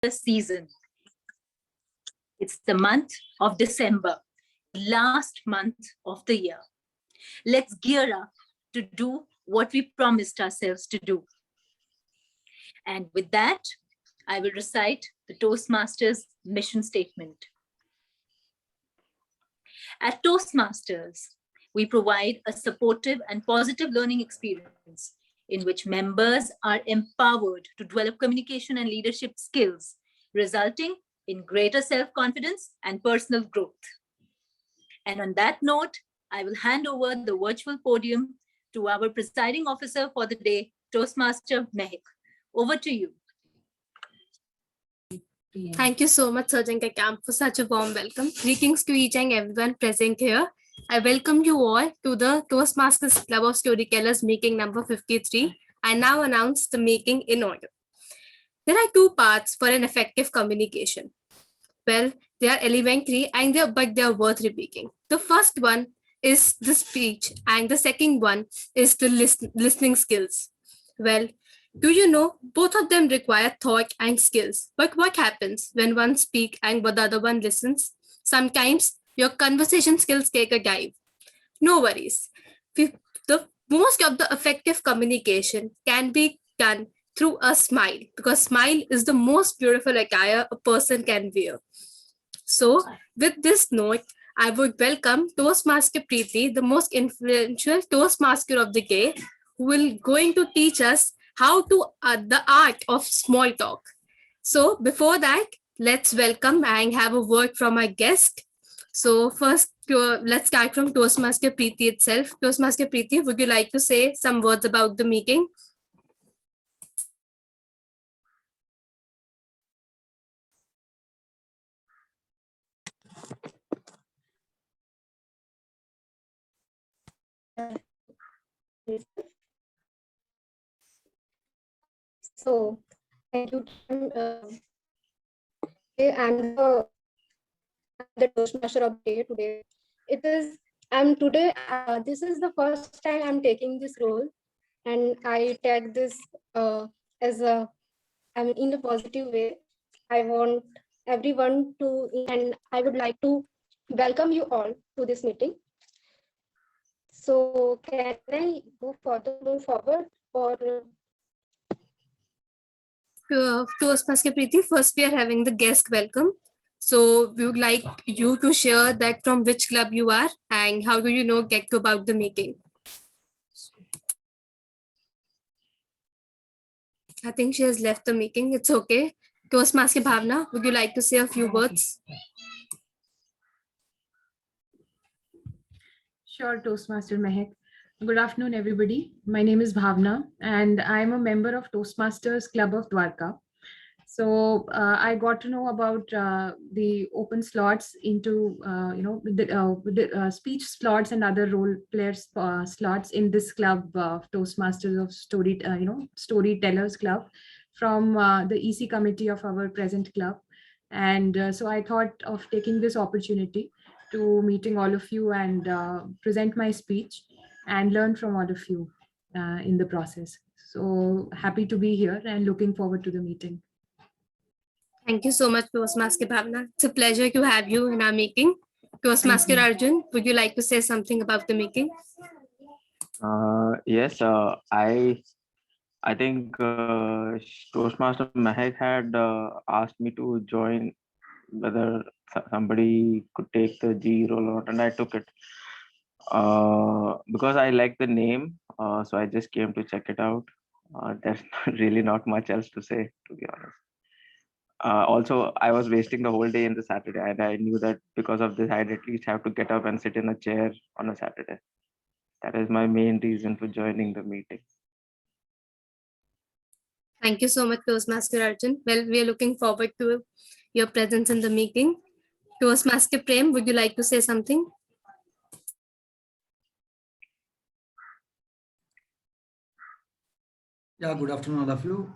the season. It's the month of December, last month of the year. Let's gear up to do what we promised ourselves to do. And with that, I will recite the Toastmasters mission statement. At Toastmasters, we provide a supportive and positive learning experience in which members are empowered to develop communication and leadership skills, resulting in greater self-confidence and personal growth. And on that note, I will hand over the virtual podium to our presiding officer for the day, Toastmaster Mehak. Over to you. Thank you so much, Surjanka Camp, for such a warm welcome. Greetings to each and everyone present here. I welcome you all to the Toastmasters Club of Storytellers meeting number 53. I now announce the meeting in order. There are two parts for an effective communication. Well, they are elementary but they are worth repeating. The first one is the speech and the second one is the listening skills. Well, do you know, both of them require thought and skills. But what happens when one speaks and the other one listens? Sometimes your conversation skills take a dive. No worries. The most of the effective communication can be done through a smile, because smile is the most beautiful attire a person can wear. So with this note, I would welcome Toastmaster Preeti, the most influential Toastmaster of the day, who will going to teach us how to the art of small talk. So before that, let's welcome and have a word from our guest. So first, let's start from Toastmaster Preeti itself. Toastmaster Preeti, would you like to say some words about the meeting? So, thank you. I'm the Toastmaster of the day today. This is the first time I'm taking this role, and I take this in a positive way. I want everyone to, and I would like to welcome you all to this meeting. So, can I move forward, or? Toastmaster Preeti, first we are having the guest welcome. So we would like you to share that from which club you are and how do you get to about the meeting. I think she has left the meeting. It's okay. Toastmaster Bhavna, would you like to say a few words? Sure, Toastmaster Mehak. Good afternoon, everybody. My name is Bhavna, and I'm a member of Toastmasters Club of Dwarka. So I got to know about the open slots into, the speech slots and other role players slots in this club of Toastmasters of Storytellers Club from the EC committee of our present club. And so I thought of taking this opportunity to meeting all of you and present my speech and learn from all of you in the process. So happy to be here and looking forward to the meeting. Thank you so much, Toastmaster Bhavna. It's a pleasure to have you in our meeting. Toastmaster Arjun, would you like to say something about the meeting? Yes, I think Toastmaster Mehak had asked me to join whether somebody could take the G role or not, and I took it because I like the name, so I just came to check it out. There's really not much else to say, to be honest. Also, I was wasting the whole day in the Saturday, and I knew that because of this, I'd at least have to get up and sit in a chair on a Saturday. That is my main reason for joining the meeting. Thank you so much, Toastmaster Arjun. Well, we are looking forward to your presence in the meeting. Toastmaster Prem, would you like to say something? Yeah, good afternoon, all of you.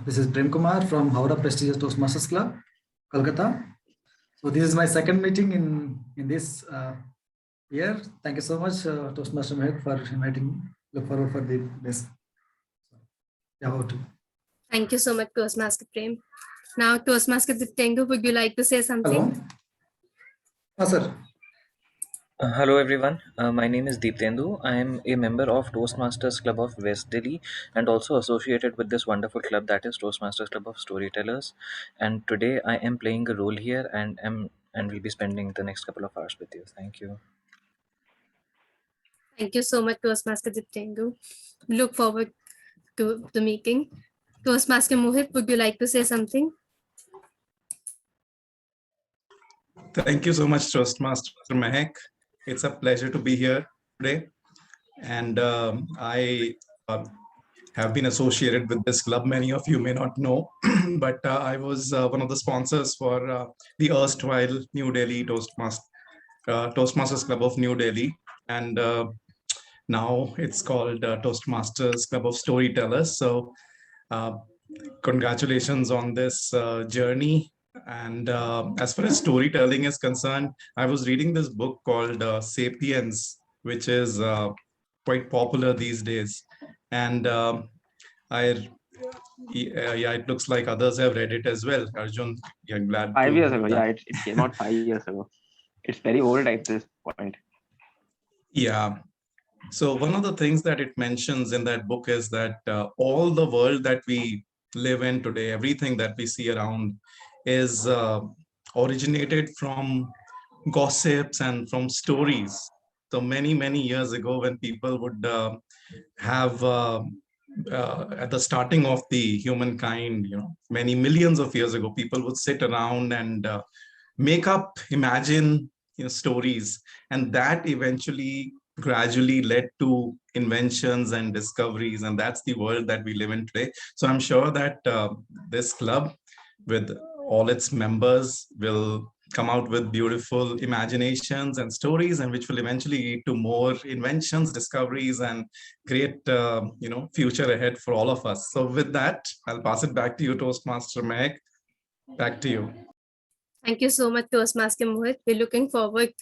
This is Prem Kumar from Howrah Prestigious Toastmasters Club, Kolkata. So this is my second meeting in this year. Thank you so much, Toastmaster Mehak, for inviting me. Look forward for this. Yeah, over to you. Thank you so much, Toastmaster Prem. Now, Toastmaster Tengu, would you like to say something? Hello. Sir. Hello everyone, my name is Deeptendu. I am a member of Toastmasters Club of West Delhi and also associated with this wonderful club that is Toastmasters Club of Storytellers. And today I am playing a role here and will be spending the next couple of hours with you. Thank you. Thank you so much, Toastmaster Tengu. Look forward to the meeting. Toastmaster Mohit, would you like to say something? Thank you so much, Toastmaster Mehak. It's a pleasure to be here today. And I have been associated with this club. Many of you may not know, but I was one of the sponsors for the erstwhile New Delhi Toastmasters Club of New Delhi. And now it's called Toastmasters Club of Storytellers. So congratulations on this journey. And as far as storytelling is concerned, I was reading this book called Sapiens, which is quite popular these days. And it looks like others have read it as well. Arjun, you're glad. 5 years ago. Yeah, it came out 5 years ago. It's very old at this point. Yeah. So one of the things that it mentions in that book is that all the world that we live in today, everything that we see around is originated from gossips and from stories. So many years ago, when people would have at the starting of the humankind, many millions of years ago, people would sit around and make up, imagine stories, and that eventually gradually led to inventions and discoveries, and that's the world that we live in today. So I'm sure that this club with all its members will come out with beautiful imaginations and stories, and which will eventually lead to more inventions, discoveries, and great future ahead for all of us. So with that, I'll pass it back to you, Toastmaster Meg. Back to you. Thank you so much, Toastmaster Mohit. We're looking forward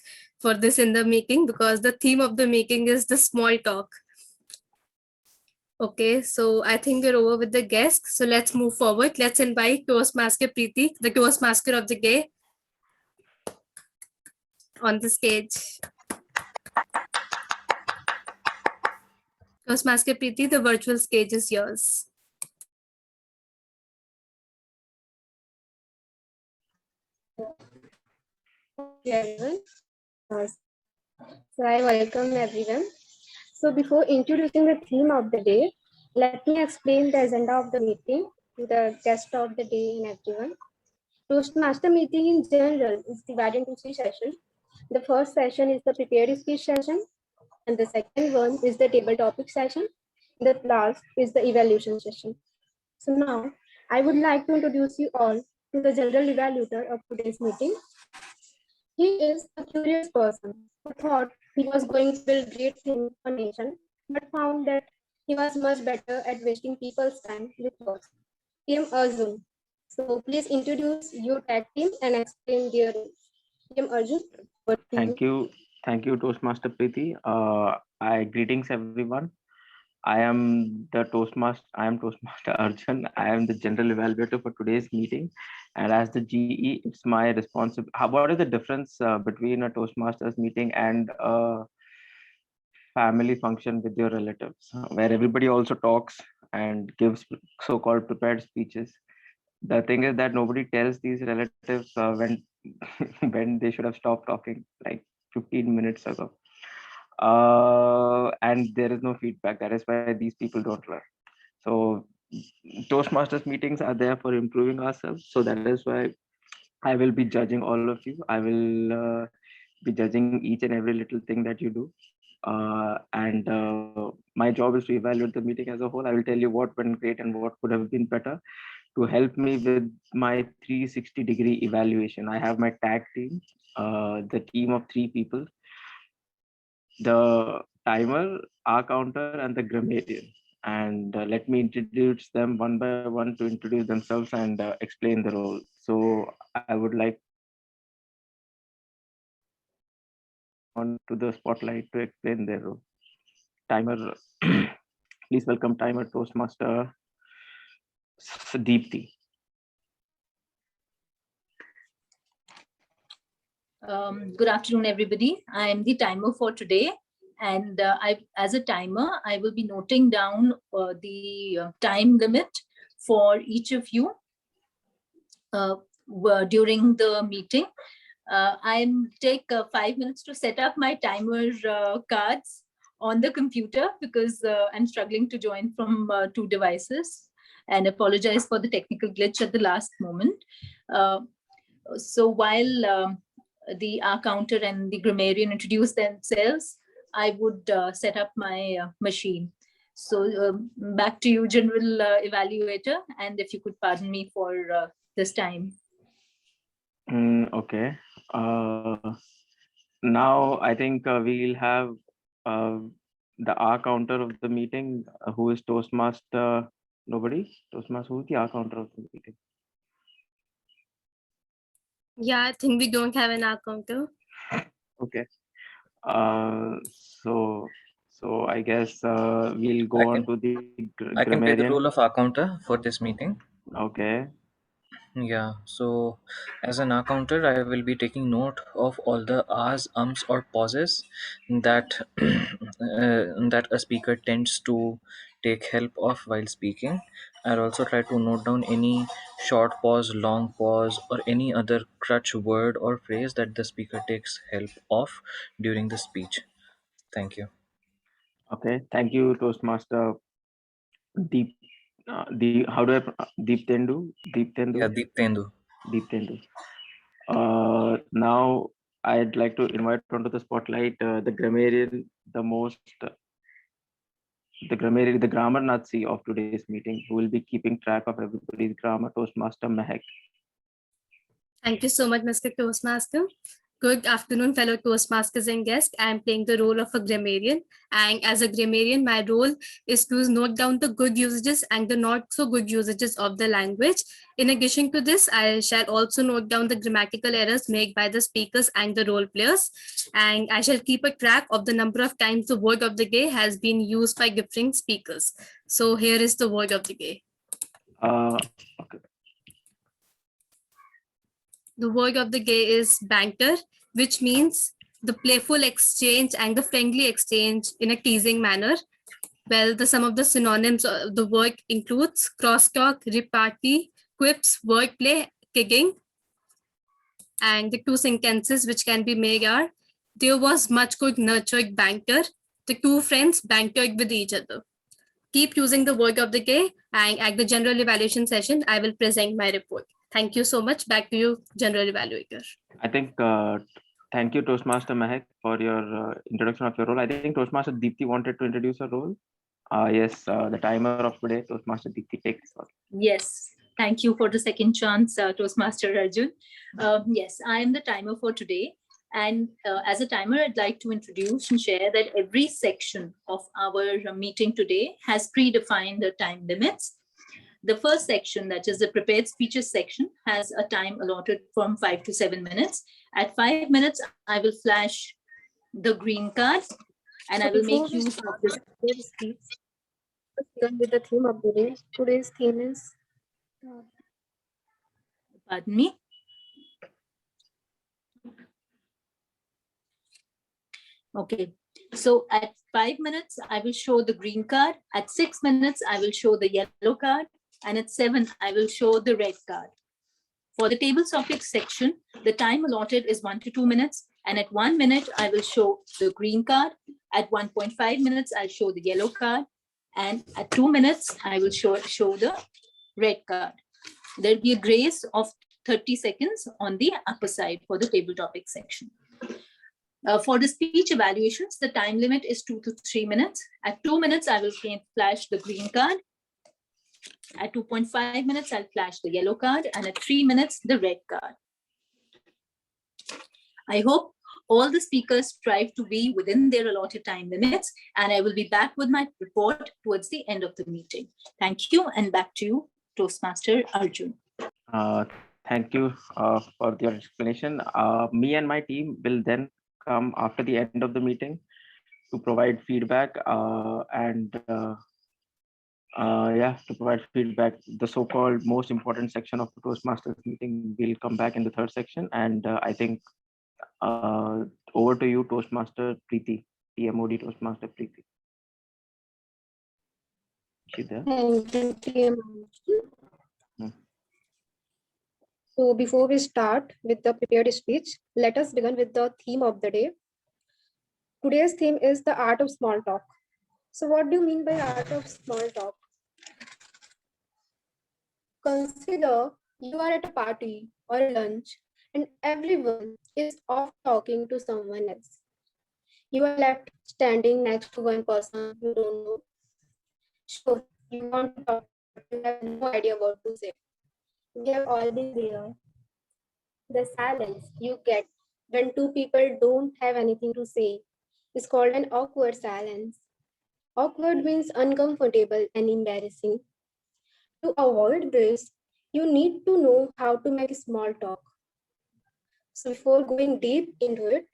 for this in the meeting because the theme of the meeting is the small talk. Okay, so I think we're over with the guests. So let's move forward. Let's invite Toastmaster Preeti, the Toastmaster of the day, on the stage. Toastmaster Preeti, the virtual stage is yours. Everyone. So I welcome everyone. So before introducing the theme of the day, let me explain the agenda of the meeting to the guest of the day and everyone. Toastmaster meeting in general is divided into 3 sessions. The first session is the prepared speech session, and the second one is the table topic session. The last is the evaluation session. So now I would like to introduce you all to the general evaluator of today's meeting. He is a curious person who thought he was going to build great things for nation, but found that he was much better at wasting people's time with words. PM Arjun. So please introduce your tag team and explain their role. PM Arjun. Thank you, Toastmaster Preeti. Greetings everyone. I am Toastmaster Arjun. I am the general evaluator for today's meeting, and as the GE, it's my responsibility. What is the difference between a Toastmasters meeting and a family function with your relatives, where everybody also talks and gives so-called prepared speeches? The thing is that nobody tells these relatives when when they should have stopped talking like 15 minutes ago. And there is no feedback. That is why these people don't learn. So Toastmasters meetings are there for improving ourselves. So that is why I will be judging all of you. I will be judging each and every little thing that you do. And my job is to evaluate the meeting as a whole. I will tell you what went great and what could have been better. To help me with my 360-degree evaluation, I have my tag team, the team of 3 people, the timer, our counter, and the grammarian. And let me introduce them one by one to introduce themselves and explain the role. So I would like on to the spotlight to explain their role. Timer, please welcome timer Toastmaster Deepti. Good afternoon, everybody. I am the timer for today. And as a timer, I will be noting down the time limit for each of you during the meeting. I'll take 5 minutes to set up my timer cards on the computer because I'm struggling to join from 2 devices, and apologize for the technical glitch at the last moment. So while the R counter and the grammarian introduce themselves, I would set up my machine. So back to you, General Evaluator, and if you could pardon me for this time. Okay. Now I think we'll have the R counter of the meeting. Who is Toastmaster? Nobody? Toastmaster, who's the R counter of the meeting? Yeah, I think we don't have an R counter. Okay. So I guess we'll go on to the I can play the grammarian. role of accounter for this meeting. Okay. Yeah, so as an accounter, I will be taking note of all the ahs, ums, or pauses that that a speaker tends to take help of while speaking. I'll also try to note down any short pause, long pause, or any other crutch word or phrase that the speaker takes help of during the speech. Thank you. Okay. Thank you, Toastmaster Deep. How do I Deep Tendu? Deep Tendu. Yeah, Deeptendu. Deep Tendu. Now I'd like to invite onto the spotlight the grammarian, the grammar Nazi of today's meeting, who will be keeping track of everybody's grammar, Toastmaster Mehak. Thank you so much, Mr. Toastmaster. Good afternoon, fellow Toastmasters and guests. I am playing the role of a grammarian. And as a grammarian, my role is to note down the good usages and the not so good usages of the language. In addition to this, I shall also note down the grammatical errors made by the speakers and the role players. And I shall keep a track of the number of times the word of the day has been used by different speakers. So here is the word of the day. Okay. The word of the day is banter, which means the playful exchange and the friendly exchange in a teasing manner. Well, some of the synonyms of the word includes crosstalk, repartee, quips, wordplay, kidding. And the 2 sentences which can be made are, there was much good nurtured banter. The 2 friends bantered with each other. Keep using the word of the day, and at the general evaluation session, I will present my report. Thank you so much. Back to you, General Evaluator. I think, thank you, Toastmaster Mehak, for your introduction of your role. I think Toastmaster Deepthi wanted to introduce her role. Yes, the timer of today, Toastmaster Deepthi takes. Yes, thank you for the second chance, Toastmaster Arjun. Yes, I am the timer for today. And as a timer, I'd like to introduce and share that every section of our meeting today has predefined the time limits. The first section, that is the prepared speeches section, has a time allotted from 5 to 7 minutes. At 5 minutes, I will flash the green card and I will make use of this. Speech. Let's begin with the theme of the day. Today's theme is Pardon me. Okay, so at 5 minutes, I will show the green card. At 6 minutes, I will show the yellow card. And at 7, I will show the red card. For the table topics section, the time allotted is 1 to 2 minutes. And at 1 minute, I will show the green card. At 1.5 minutes, I'll show the yellow card. And at 2 minutes, I will show the red card. There'll be a grace of 30 seconds on the upper side for the table topic section. For the speech evaluations, the time limit is 2 to 3 minutes. At 2 minutes, I will flash the green card. At 2.5 minutes, I'll flash the yellow card. And at 3 minutes, the red card. I hope all the speakers strive to be within their allotted time limits, and I will be back with my report towards the end of the meeting. Thank you, and back to you, Toastmaster Arjun. Thank you for your explanation. Me and my team will then come after the end of the meeting to provide feedback to provide feedback. The so-called most important section of the Toastmasters meeting will come back in the third section, and I think Over to you, Toastmaster Preeti, TMOD Toastmaster Preeti. She there? Thank you, TM. Hmm. So before we start with the prepared speech, let us begin with the theme of the day. Today's theme is the art of small talk. So what do you mean by art of small talk? Consider you are at a party or a lunch and everyone is off talking to someone else. You are left standing next to one person you don't know. Sure, you want to talk, but you have no idea what to say. We have all been there. The silence you get when two people don't have anything to say is called an awkward silence. Awkward means uncomfortable and embarrassing. To avoid this, you need to know how to make small talk. So before going deep into it,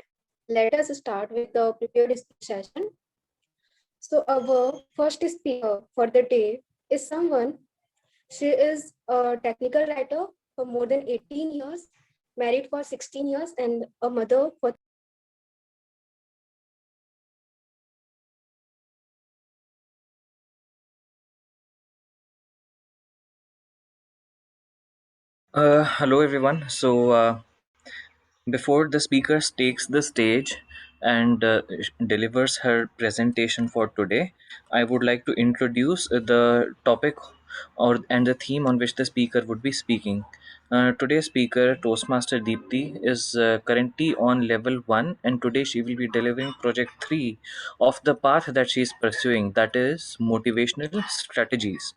let us start with the prepared speech session. So our first speaker for the day is someone. She is a technical writer for more than 18 years, married for 16 years, and a mother for Hello, everyone. Before the speaker takes the stage and delivers her presentation for today, I would like to introduce the topic and the theme on which the speaker would be speaking. Today's speaker, Toastmaster Deepti, is currently on level 1, and today she will be delivering project 3 of the path that she is pursuing, that is motivational strategies.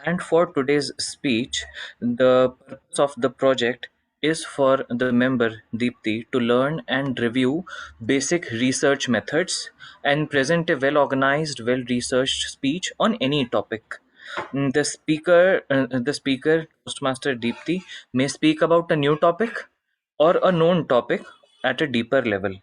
And for today's speech, the purpose of the project is for the member Deepti to learn and review basic research methods and present a well organized, well researched speech on any topic. The speaker, Toastmaster Deepti, may speak about a new topic or a known topic at a deeper level.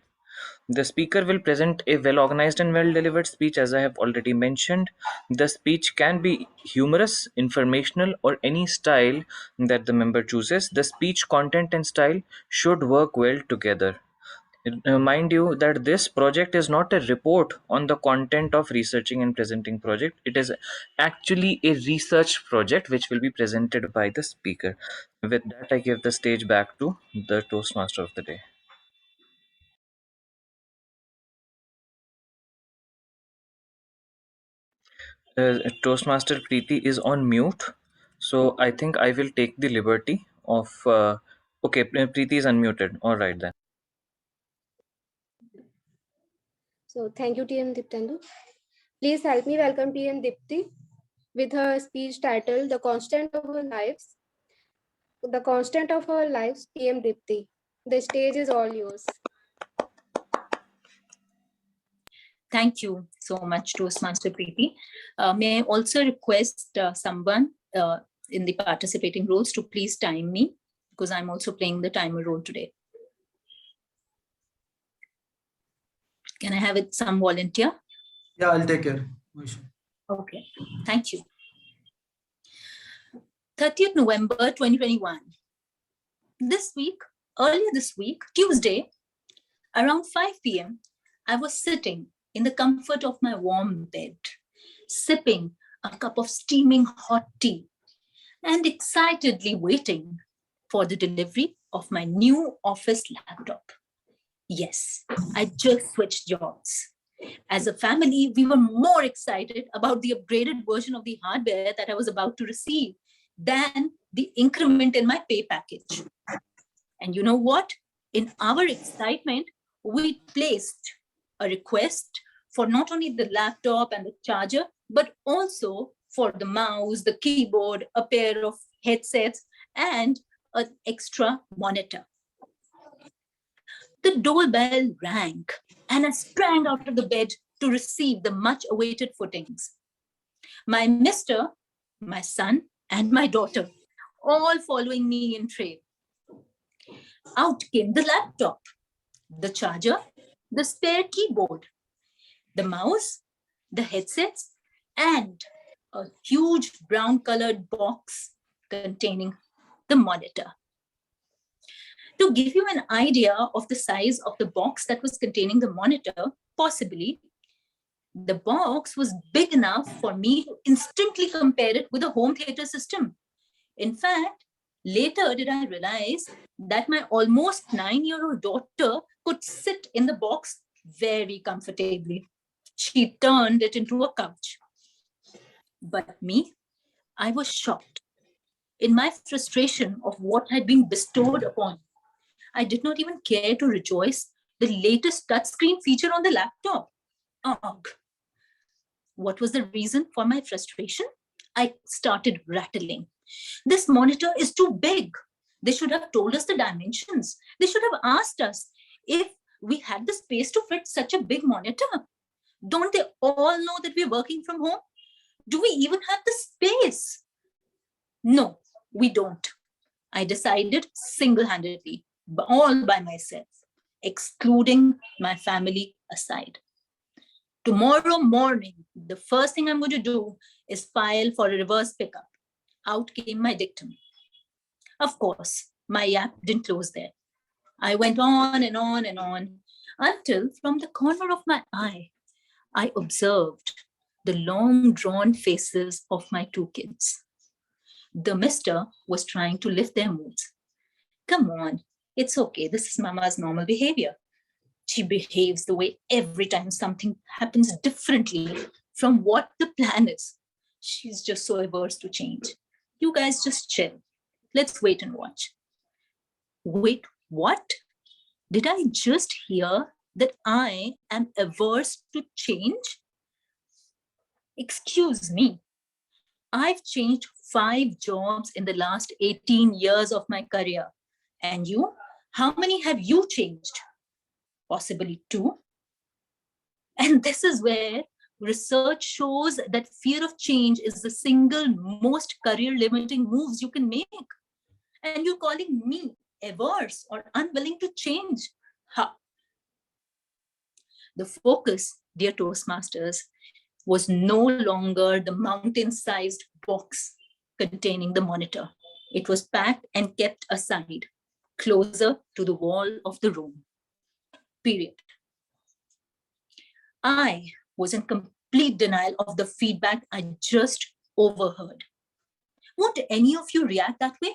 The speaker will present a well organized and well delivered speech, as I have already mentioned. The speech can be humorous, informational, or any style that the member chooses. The speech content and style should work well together. Mind you that this project is not a report on the content of researching and presenting project. It is actually a research project which will be presented by the speaker. With that, I give the stage back to the Toastmaster of the day. Toastmaster Preeti is on mute, so I think I will take the liberty of. Okay, Preeti is unmuted. All right then. So thank you, TM Diptendu. Please help me welcome TM Dipti with her speech titled The Constant of Our Lives. The Constant of Our Lives, TM Dipti. The stage is all yours. Thank you so much, Toastmaster Preeti. May I also request someone in the participating roles to please time me, because I'm also playing the timer role today. Can I have some volunteer? Yeah, I'll take care. No issue. Okay, thank you. 30th November 2021. Earlier this week, Tuesday, around 5 p.m., I was sitting in the comfort of my warm bed, sipping a cup of steaming hot tea and excitedly waiting for the delivery of my new office laptop. Yes, I just switched jobs. As a family, we were more excited about the upgraded version of the hardware that I was about to receive than the increment in my pay package. And you know what? In our excitement, we placed a request for not only the laptop and the charger, but also for the mouse, the keyboard, a pair of headsets, and an extra monitor. The doorbell rang, and I sprang out of the bed to receive the much-awaited footings. My mister, my son, and my daughter, all following me in train. Out came the laptop, the charger, the spare keyboard, the mouse, the headsets, and a huge brown-colored box containing the monitor. To give you an idea of the size of the box that was containing the monitor, possibly, the box was big enough for me to instantly compare it with a home theater system. In fact, later did I realize that my almost 9-year-old daughter could sit in the box very comfortably. She turned it into a couch. But me, I was shocked. In my frustration of what had been bestowed upon, I did not even care to rejoice the latest touchscreen feature on the laptop. Ugh. What was the reason for my frustration? I started rattling. This monitor is too big. They should have told us the dimensions. They should have asked us if we had the space to fit such a big monitor. Don't they all know that we're working from home? Do we even have the space? No, we don't. I decided single-handedly, all by myself, excluding my family aside. Tomorrow morning, the first thing I'm going to do is file for a reverse pickup. Out came my dictum. Of course, my app didn't close there. I went on and on and on until from the corner of my eye, I observed the long-drawn faces of my two kids. The mister was trying to lift their moods. Come on, it's okay. This is Mama's normal behavior. She behaves the way every time something happens differently from what the plan is. She's just so averse to change. You guys just chill. Let's wait and watch. Wait, what? Did I just hear that I am averse to change? Excuse me. I've changed 5 jobs in the last 18 years of my career. And you? How many have you changed? Possibly 2. And this is where research shows that fear of change is the single most career limiting moves you can make. And you're calling me averse or unwilling to change. Ha. The focus, dear Toastmasters, was no longer the mountain-sized box containing the monitor. It was packed and kept aside, closer to the wall of the room. Period. I was in complete denial of the feedback I just overheard. Won't any of you react that way?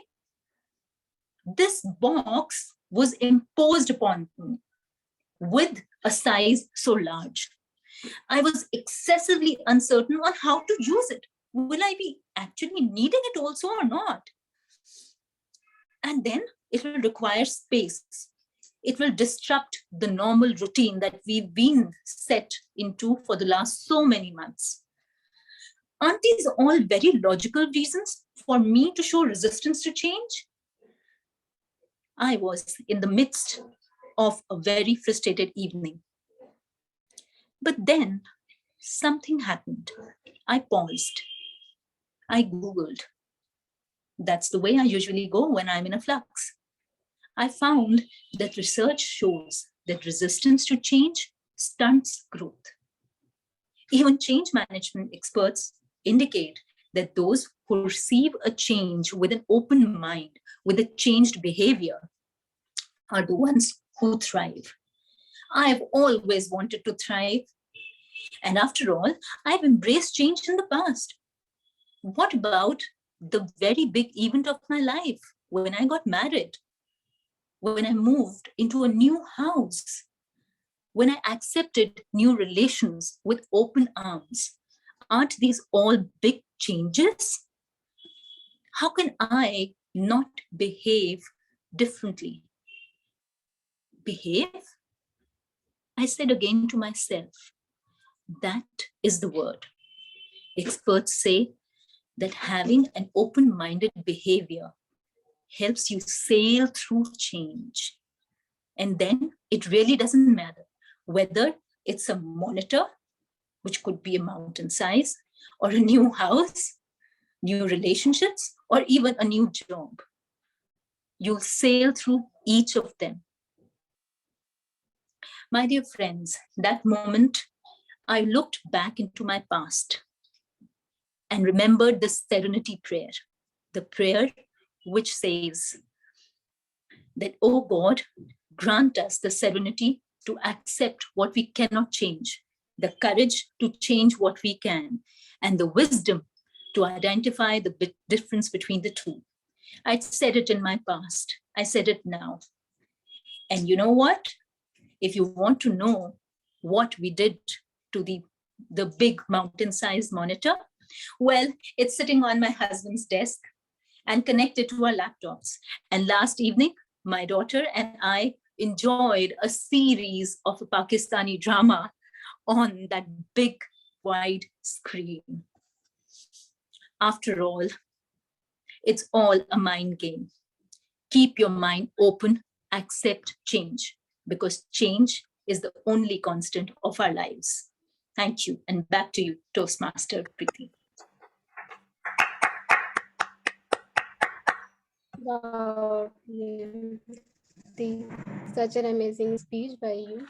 This box was imposed upon me with a size so large. I was excessively uncertain on how to use it. Will I be actually needing it also or not? And then it will require space. It will disrupt the normal routine that we've been set into for the last so many months. Aren't these all very logical reasons for me to show resistance to change? I was in the midst of a very frustrated evening. But then something happened. I paused. I Googled. That's the way I usually go when I'm in a flux. I found that research shows that resistance to change stunts growth. Even change management experts indicate that those who receive a change with an open mind, with a changed behavior, are the ones who thrive. I've always wanted to thrive. And after all, I've embraced change in the past. What about the very big event of my life when I got married? When I moved into a new house, when I accepted new relations with open arms? Aren't these all big changes? How can I not behave differently? Behave? I said again to myself, that is the word. Experts say that having an open-minded behavior helps you sail through change. And then it really doesn't matter whether it's a monitor, which could be a mountain size, or a new house, new relationships, or even a new job. You'll sail through each of them. My dear friends, that moment, I looked back into my past and remembered the Serenity Prayer, the prayer which says that, oh God, grant us the serenity to accept what we cannot change, the courage to change what we can, and the wisdom to identify the difference between the two. I said it in my past. I said it now. And you know what? If you want to know what we did to the big mountain-sized monitor, well, it's sitting on my husband's desk and connected to our laptops. And last evening, my daughter and I enjoyed a series of a Pakistani drama on that big wide screen. After all, it's all a mind game. Keep your mind open, accept change, because change is the only constant of our lives. Thank you. And back to you, Toastmaster Preeti. Wow, such an amazing speech by you.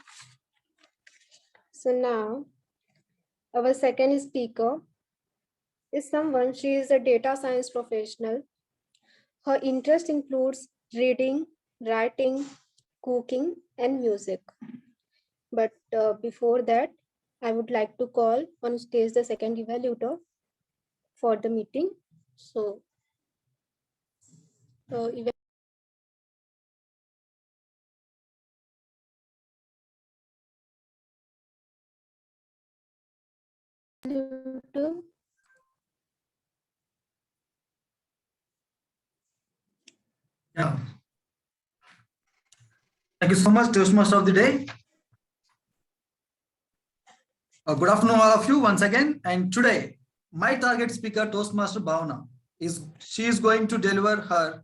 So now, our second speaker is someone, she is a data science professional. Her interest includes reading, writing, cooking, and music. But before that, I would like to call on stage the second evaluator for the meeting. So, evaluator. Yeah. Thank you so much, Toastmaster of the Day. Good afternoon, all of you, once again. And today, my target speaker, Toastmaster Bhavna, she is going to deliver her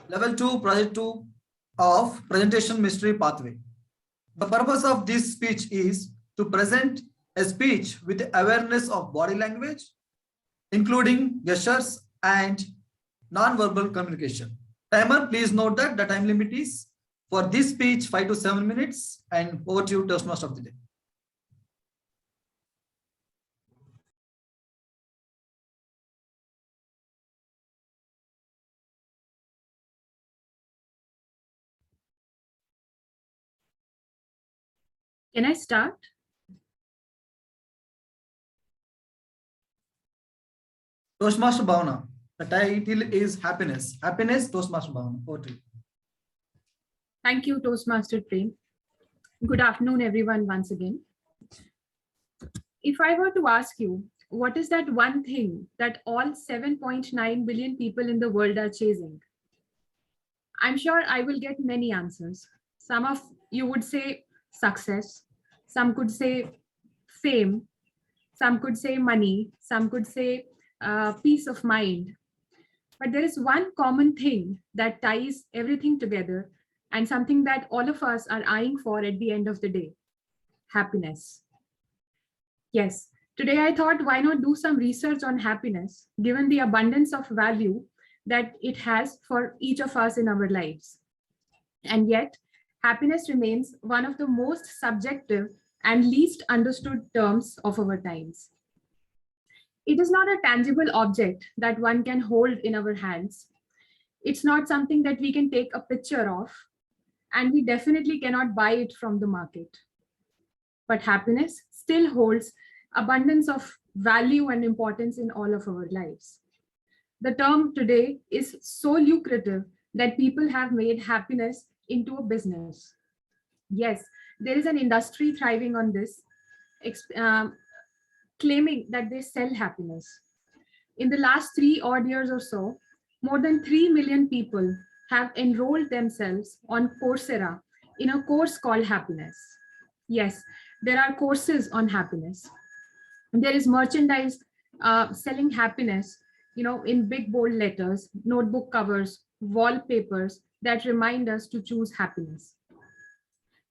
level 2, project 2 of presentation mystery pathway. The purpose of this speech is to present a speech with awareness of body language, including gestures and non-verbal communication. Timer, please note that the time limit is for this speech 5 to 7 minutes, and over to you, Toastmaster of the Day. Can I start? Toastmaster Bhavna, the title is Happiness. Happiness, Toastmaster Bhavna. Over to you. Thank you, Toastmaster Prem. Good afternoon, everyone, once again. If I were to ask you, what is that one thing that all 7.9 billion people in the world are chasing? I'm sure I will get many answers. Some of you would say success, some could say fame, some could say money, some could say peace of mind. But there is one common thing that ties everything together and something that all of us are eyeing for at the end of the day: happiness. Yes, today I thought, why not do some research on happiness, given the abundance of value that it has for each of us in our lives. And yet, happiness remains one of the most subjective and least understood terms of our times. It is not a tangible object that one can hold in our hands. It's not something that we can take a picture of, and we definitely cannot buy it from the market. But happiness still holds abundance of value and importance in all of our lives. The term today is so lucrative that people have made happiness into a business. Yes, there is an industry thriving on this, claiming that they sell happiness. In the last 3 odd years or so, more than 3 million people have enrolled themselves on Coursera in a course called Happiness. Yes, there are courses on happiness. There is merchandise selling happiness, in big bold letters, notebook covers, wallpapers that remind us to choose happiness.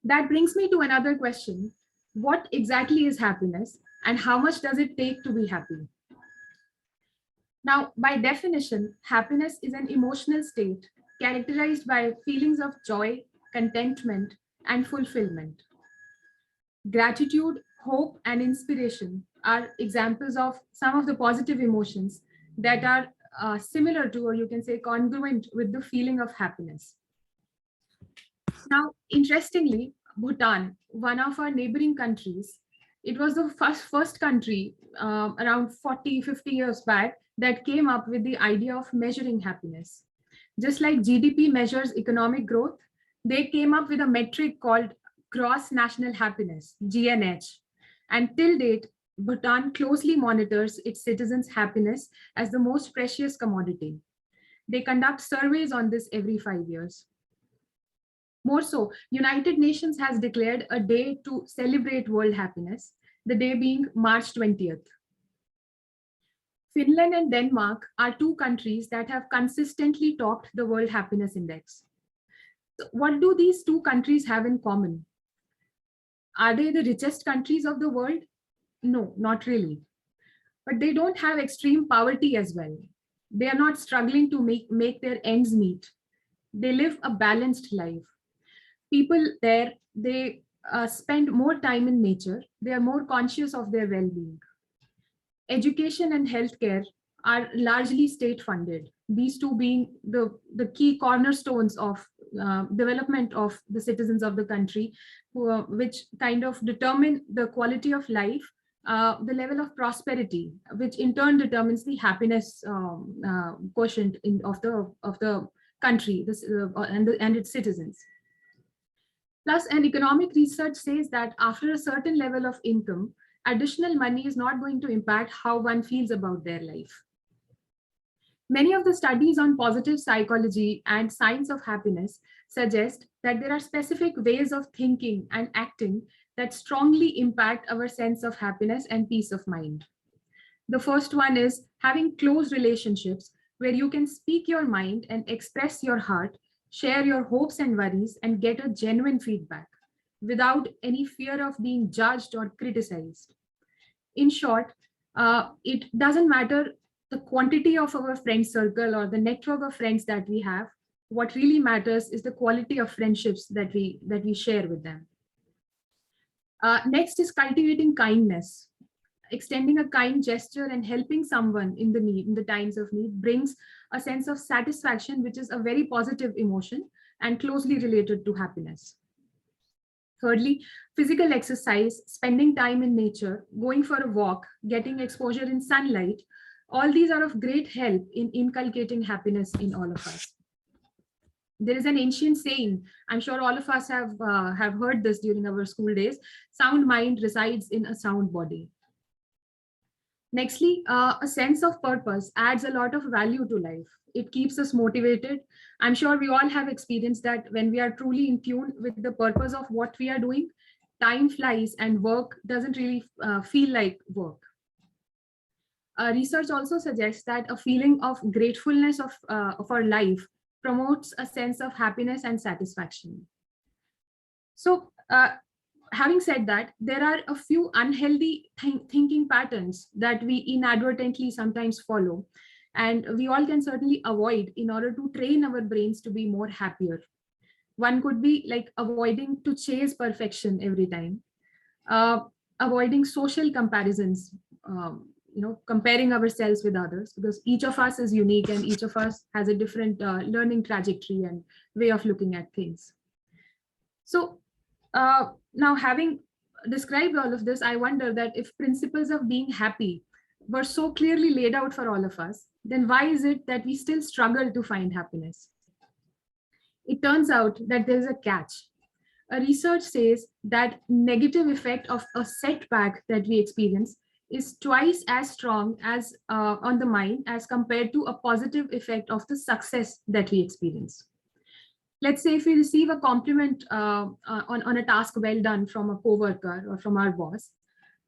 That brings me to another question. What exactly is happiness, and how much does it take to be happy? Now, by definition, happiness is an emotional state characterized by feelings of joy, contentment, and fulfillment. Gratitude, hope, and inspiration are examples of some of the positive emotions that are similar to, or you can say congruent with, the feeling of happiness. Now, interestingly, Bhutan, one of our neighboring countries, it was the first country around 40, 50 years back that came up with the idea of measuring happiness. Just like GDP measures economic growth, they came up with a metric called gross national happiness, GNH. And till date, Bhutan closely monitors its citizens' happiness as the most precious commodity. They conduct surveys on this every 5 years. More so, United Nations has declared a day to celebrate world happiness, the day being March 20th. Finland and Denmark are two countries that have consistently topped the World Happiness Index. So what do these two countries have in common? Are they the richest countries of the world? No, not really. But they don't have extreme poverty as well. They are not struggling to make their ends meet. They live a balanced life. People there, they spend more time in nature. They are more conscious of their well-being. Education and healthcare are largely state funded. These two being the key cornerstones of development of the citizens of the country, which kind of determine the quality of life, the level of prosperity, which in turn determines the happiness quotient of the country and its citizens. Plus, an economic research says that after a certain level of income, additional money is not going to impact how one feels about their life. Many of the studies on positive psychology and science of happiness suggest that there are specific ways of thinking and acting that strongly impact our sense of happiness and peace of mind. The first one is having close relationships where you can speak your mind and express your heart, share your hopes and worries, and get a genuine feedback without any fear of being judged or criticized. In short, it doesn't matter the quantity of our friend circle or the network of friends that we have. What really matters is the quality of friendships that we share with them. Next is cultivating kindness. Extending a kind gesture and helping someone in the times of need brings a sense of satisfaction, which is a very positive emotion and closely related to happiness. Thirdly, physical exercise, spending time in nature, going for a walk, getting exposure in sunlight, all these are of great help in inculcating happiness in all of us. There is an ancient saying, I'm sure all of us have heard this during our school days, sound mind resides in a sound body. Nextly, a sense of purpose adds a lot of value to life. It keeps us motivated. I'm sure we all have experienced that when we are truly in tune with the purpose of what we are doing, time flies and work doesn't really feel like work. Research also suggests that a feeling of gratefulness of our life promotes a sense of happiness and satisfaction. So, having said that, there are a few unhealthy thinking patterns that we inadvertently sometimes follow, and we all can certainly avoid in order to train our brains to be more happier. One could be like avoiding to chase perfection every time, avoiding social comparisons, comparing ourselves with others, because each of us is unique and each of us has a different learning trajectory and way of looking at things. So now, having described all of this, I wonder that if principles of being happy were so clearly laid out for all of us, then why is it that we still struggle to find happiness? It turns out that there is a catch. A research says that negative effect of a setback that we experience is twice as strong as on the mind as compared to a positive effect of the success that we experience. Let's say if we receive a compliment on a task well done from a coworker or from our boss.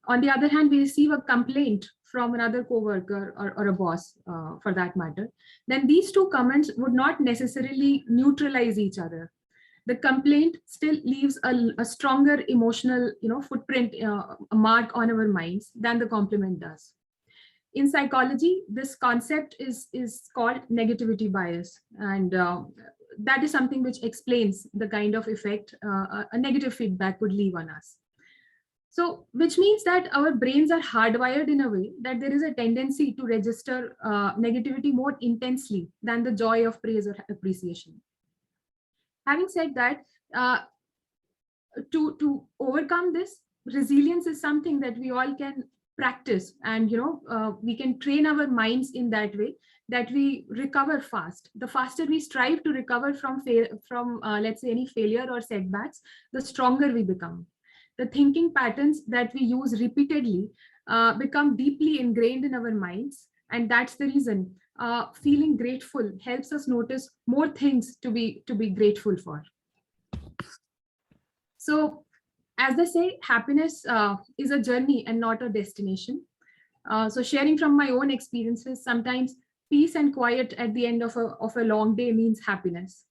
On the other hand, we receive a complaint from another coworker or a boss for that matter, then these two comments would not necessarily neutralize each other. The complaint still leaves a stronger emotional footprint, a mark on our minds than the compliment does. In psychology, this concept is called negativity bias, and that is something which explains the kind of effect a negative feedback would leave on us. So, which means that our brains are hardwired in a way that there is a tendency to register negativity more intensely than the joy of praise or appreciation. Having said that, to overcome this, resilience is something that we all can practice, and we can train our minds in that way that we recover fast. The faster we strive to recover from let's say any failure or setbacks, the stronger we become. The thinking patterns that we use repeatedly become deeply ingrained in our minds, and that's the reason feeling grateful helps us notice more things to be grateful for. So, as they say, happiness is a journey and not a destination. So sharing from my own experiences, sometimes peace and quiet at the end of a long day means happiness.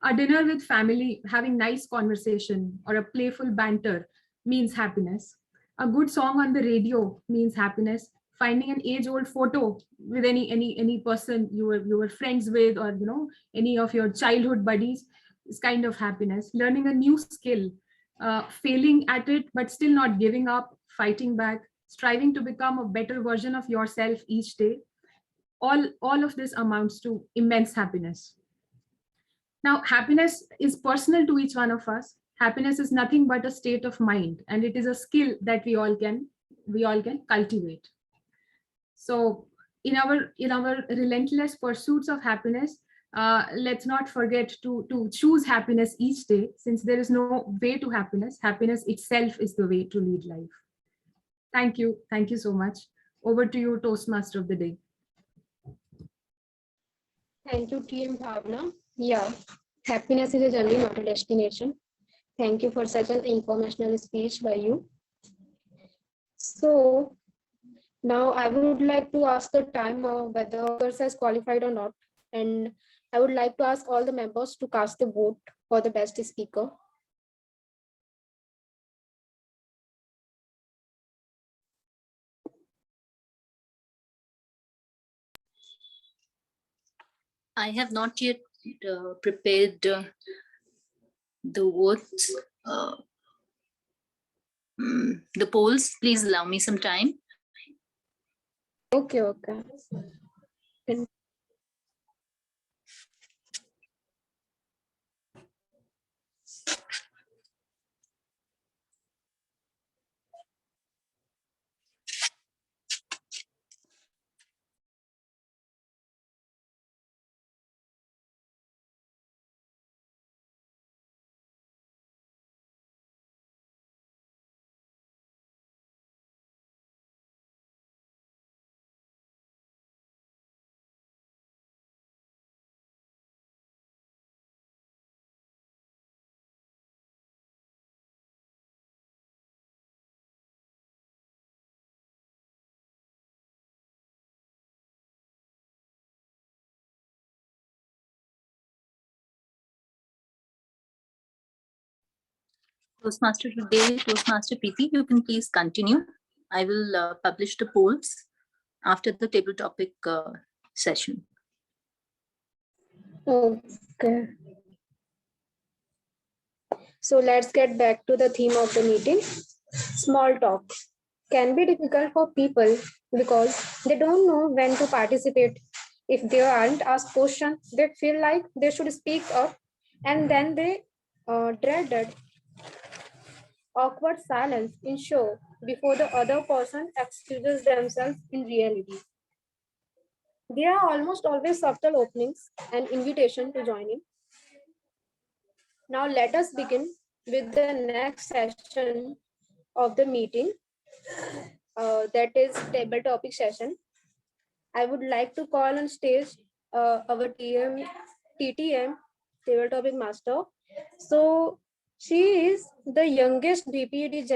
A dinner with family, having nice conversation, or a playful banter means happiness. A good song on the radio means happiness. Finding an age-old photo with any person you were friends with, or any of your childhood buddies, is kind of happiness. Learning a new skill, failing at it but still not giving up, fighting back, striving to become a better version of yourself each day, all of this amounts to immense happiness. Now, happiness is personal to each one of us. Happiness is nothing but a state of mind, and it is a skill that we all can cultivate. So in our relentless pursuits of happiness, let's not forget to choose happiness each day, since there is no way to happiness. Happiness itself is the way to lead life. Thank you so much. Over to you, Toastmaster of the day. Thank you, team Bhavna. Yeah, happiness is a journey, not a destination. Thank you for such an informational speech by you. So now I would like to ask the timer whether others has qualified or not. And I would like to ask all the members to cast the vote for the best speaker. I have not yet prepared the votes, the polls. Please allow me some time. Okay. Toastmaster today, Toastmaster Preeti, you can please continue. I will publish the polls after the table topic session. Okay. So let's get back to the theme of the meeting. Small talk can be difficult for people because they don't know when to participate. If they aren't asked questions, they feel like they should speak up, and then they dreaded awkward silence in show before the other person excuses themselves in reality. There are almost always subtle openings and invitation to join in. Now let us begin with the next session of the meeting, that is table topic session. I would like to call on stage our TTM, table topic master. So she is the youngest VPED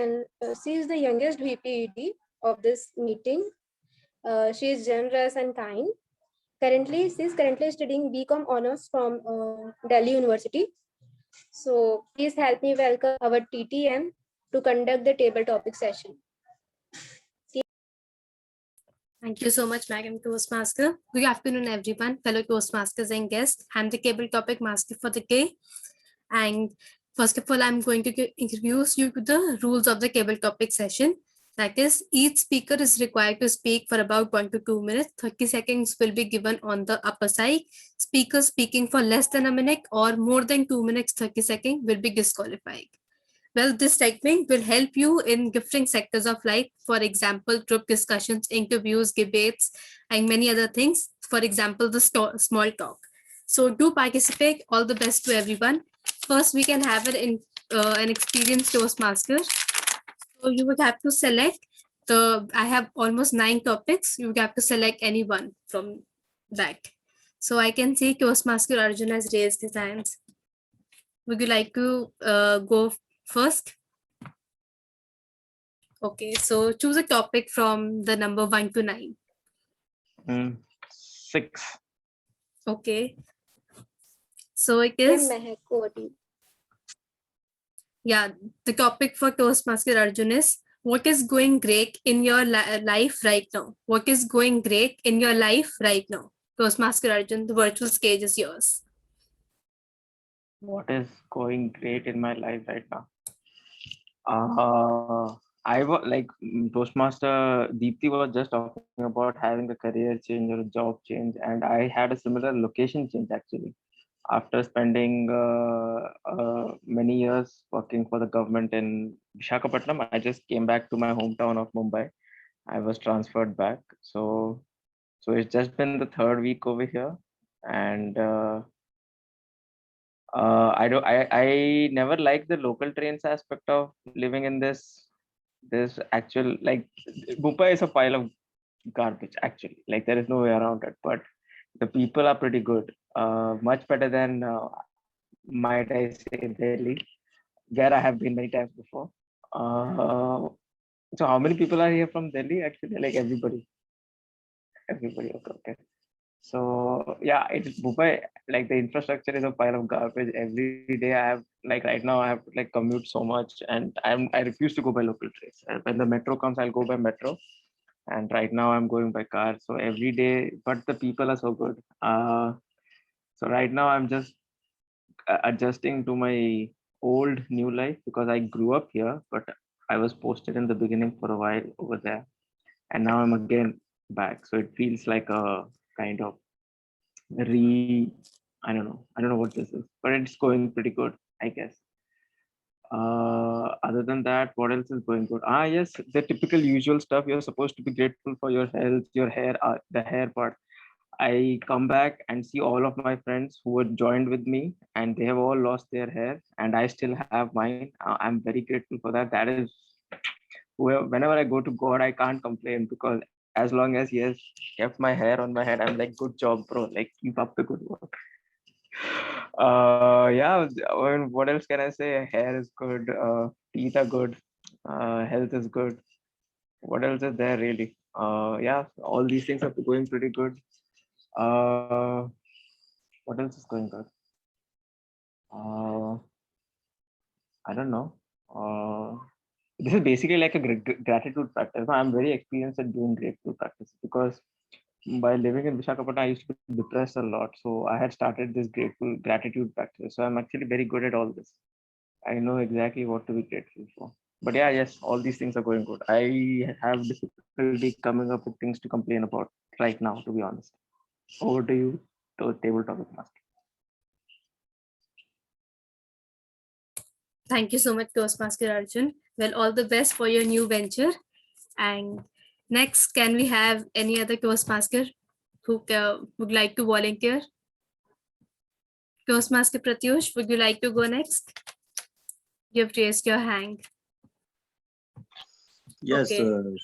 of this meeting. She is generous and kind. She is currently studying BCom honors from Delhi University. So please help me welcome our TTM to conduct the table topic session. Thank you so much, Madam Toastmaster. Good afternoon, everyone, fellow Toastmasters and guests. I'm the table topic master for the day. And first of all, I'm going to introduce you to the rules of the table topic session. That is, each speaker is required to speak for about 1 to 2 minutes. 30 seconds will be given on the upper side. Speakers speaking for less than a minute or more than 2 minutes 30 seconds will be disqualified. Well, this segment will help you in different sectors of life. For example, group discussions, interviews, debates, and many other things. For example, the small talk. So do participate. All the best to everyone. First, we can have an experienced Toastmaster. So you would have to select I have almost 9 topics. You would have to select any one from that. So I can see Toastmaster Arjun has raised his hands. Would you like to go first? Okay, so choose a topic from the number 1 to 9. 6. Okay. So it Prem is, Mehak, over to you. yeah, the topic for Toastmaster Arjun is what is going great in your life right now? What is going great in your life right now? Toastmaster Arjun, the virtual stage is yours. What is going great in my life right now? I was like Toastmaster Deepthi was just talking about having a career change or a job change, and I had a similar location change actually. After spending many years working for the government in Visakhapatnam, I just came back to my hometown of Mumbai. I was transferred back, so it's just been the third week over here, and I never liked the local trains aspect of living in this actual like Mumbai is a pile of garbage actually. Like there is no way around it. But the people are pretty good. Much better than might I say Delhi, where I have been many times before. So how many people are here from Delhi? Actually, like everybody. Everybody. Okay. Okay. So yeah, it's Mumbai. Like the infrastructure is a pile of garbage. Every day I have like right now I have to like commute so much, and I refuse to go by local trains. When the metro comes, I'll go by metro. And right now I'm going by car. So every day, but the people are so good. So right now I'm just adjusting to my old new life because I grew up here, but I was posted in the beginning for a while over there, and now I'm again back. So it feels like a kind of I don't know what this is, but it's going pretty good, I guess. Other than that, what else is going good? Yes, the typical usual stuff. You're supposed to be grateful for your health, your hair, the hair part. I come back and see all of my friends who were joined with me, and they have all lost their hair, and I still have mine. I'm very grateful for that. That is, whenever I go to God, I can't complain because as long as He has kept my hair on my head, I'm like, good job, bro. Like, keep up the good work. Yeah. I mean, what else can I say? Hair is good. Teeth are good. Health is good. What else is there really? Yeah, all these things are going pretty good. What else is going good? I don't know. This is basically like a gratitude practice. I'm very experienced at doing gratitude practice because by living in Visakhapatnam, I used to be depressed a lot. So I had started this gratitude practice. So I'm actually very good at all this. I know exactly what to be grateful for. But yeah, yes, all these things are going good. I have difficulty coming up with things to complain about right now, to be honest. Over to you, to table topic master. Thank you so much, Toastmaster Arjun. Well, all the best for your new venture. And next, can we have any other Toastmaster who would like to volunteer? Toastmaster Pratyush, would you like to go next? You've raised your hand. Yes, Okay. sure.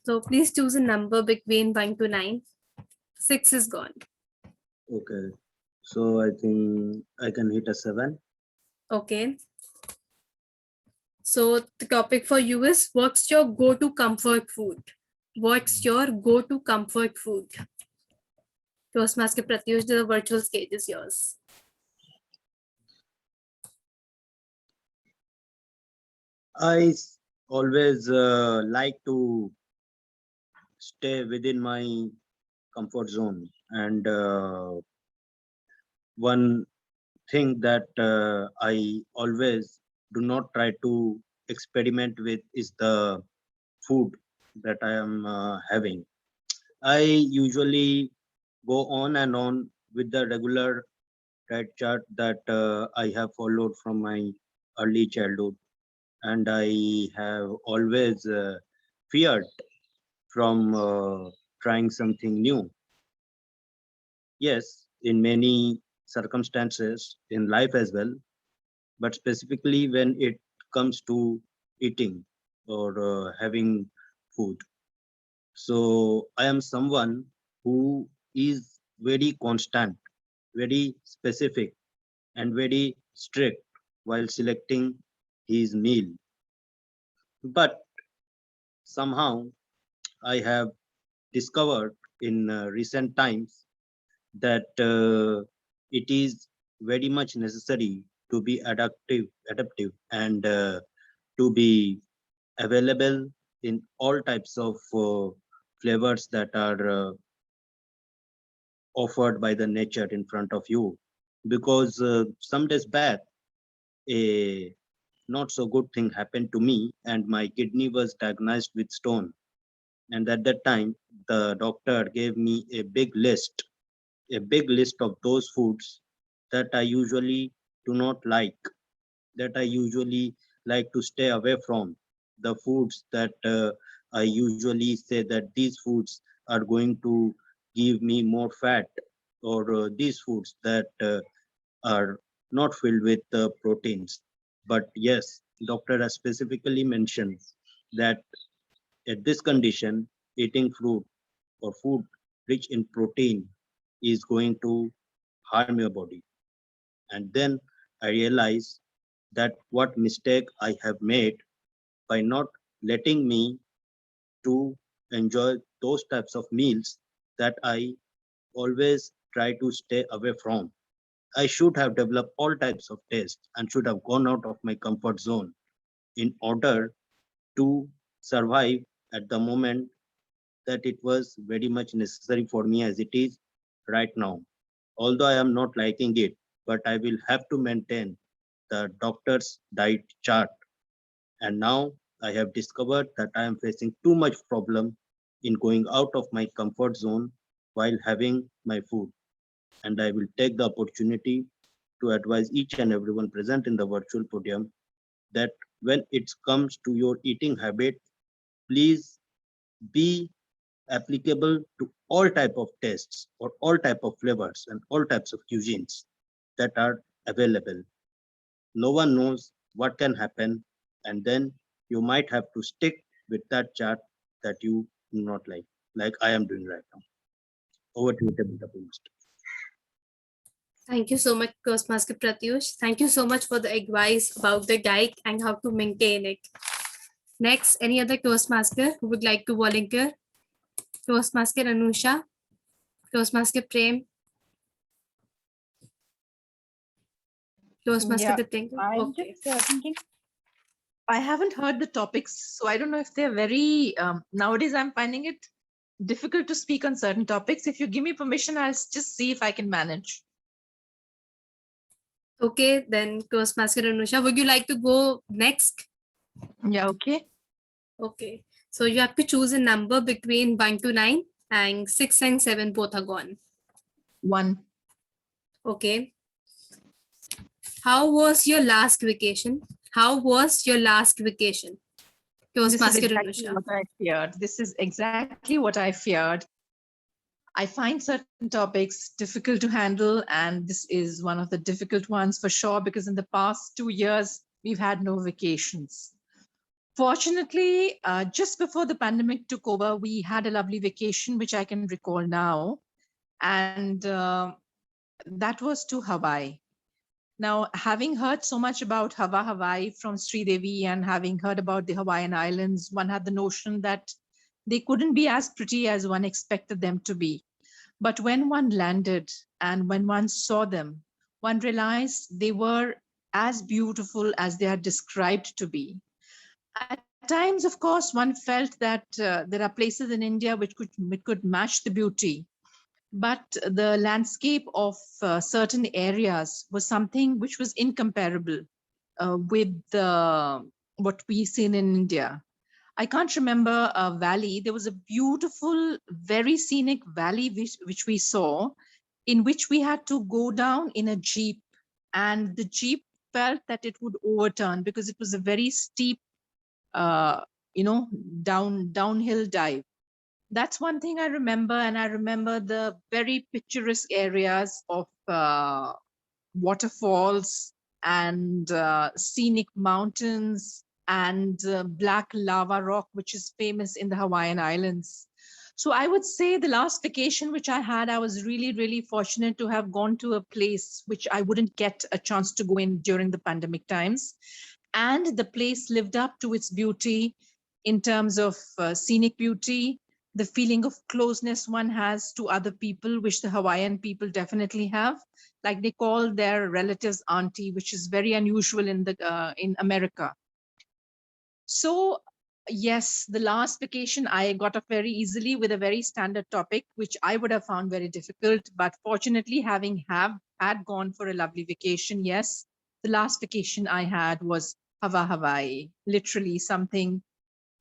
So please choose a number between 1 to 9. 6 is gone. Okay. So I think I can hit a 7. Okay. So the topic for you is, what's your go-to comfort food? What's your go-to comfort food? Toastmaster Pratyush, the virtual stage is yours. I always like to stay within my comfort zone, and one thing that I always do not try to experiment with is the food that I am having. I usually go on and on with the regular diet chart that I have followed from my early childhood, and I have always feared from trying something new. Yes, in many circumstances in life as well, but specifically when it comes to eating or having food. So I am someone who is very constant, very specific, and very strict while selecting his meal. But somehow I have discovered in recent times that it is very much necessary to be adaptive, and to be available in all types of flavors that are offered by the nature in front of you. Because some days back, a not so good thing happened to me, and my kidney was diagnosed with stone. And at that time, the doctor gave me a big list of those foods that I usually do not like, that I usually like to stay away from. The foods that I usually say that these foods are going to give me more fat, or these foods that are not filled with proteins. But yes, doctor has specifically mentioned that at this condition, eating fruit or food rich in protein is going to harm your body. And then I realized that what mistake I have made by not letting me to enjoy those types of meals that I always try to stay away from. I should have developed all types of tastes and should have gone out of my comfort zone in order to survive at the moment that it was very much necessary for me as it is right now. Although I am not liking it, but I will have to maintain the doctor's diet chart. And now I have discovered that I am facing too much problem in going out of my comfort zone while having my food. And I will take the opportunity to advise each and everyone present in the virtual podium that when it comes to your eating habit, please be applicable to all type of tastes or all type of flavors and all types of cuisines that are available. No one knows what can happen, and then you might have to stick with that chart that you do not like I am doing right now. Over to you, Tabitha, please. Thank you so much, Toastmaster Pratyush. Thank you so much for the advice about the diet and how to maintain it. Next, any other Toastmaster who would like to volunteer? Toastmaster Anusha, Toastmaster Prem, Toastmaster Yeah, Dityendra. I'm Okay. just thinking. I haven't heard the topics, so I don't know if they're very. Nowadays, I'm finding it difficult to speak on certain topics. If you give me permission, I'll just see if I can manage. Okay, then Toastmaster Anusha, would you like to go next? Yeah, okay. Okay, so you have to choose a number between 1 to 9, and 6 and 7 both are gone. 1. Okay. How was your last vacation? How was your last vacation? This is Toastmaster exactly Anusha. what I feared. This is exactly what I feared. I find certain topics difficult to handle, and this is one of the difficult ones for sure, because in the past 2 years, we've had no vacations. Fortunately, just before the pandemic took over, we had a lovely vacation, which I can recall now. And that was to Hawaii. Now, having heard so much about Hawaii from Sridevi and having heard about the Hawaiian Islands, one had the notion that they couldn't be as pretty as one expected them to be. But when one landed and when one saw them, one realized they were as beautiful as they are described to be. At times, of course, one felt that there are places in India which could match the beauty. But the landscape of certain areas was something which was incomparable with what we see in India. I can't remember a valley. There was a beautiful, very scenic valley which we saw, in which we had to go down in a jeep, and the jeep felt that it would overturn because it was a very steep, uh, downhill dive. That's one thing I remember, and I remember the very picturesque areas of waterfalls and scenic mountains and black lava rock, which is famous in the Hawaiian Islands. So I would say the last vacation which I had, I was really, really fortunate to have gone to a place which I wouldn't get a chance to go in during the pandemic times. And the place lived up to its beauty in terms of scenic beauty, the feeling of closeness one has to other people, which the Hawaiian people definitely have. Like they call their relatives auntie, which is very unusual in America. So yes, the last vacation I got off very easily with a very standard topic, which I would have found very difficult. But fortunately, having had gone for a lovely vacation, yes, the last vacation I had was Hawaii, literally something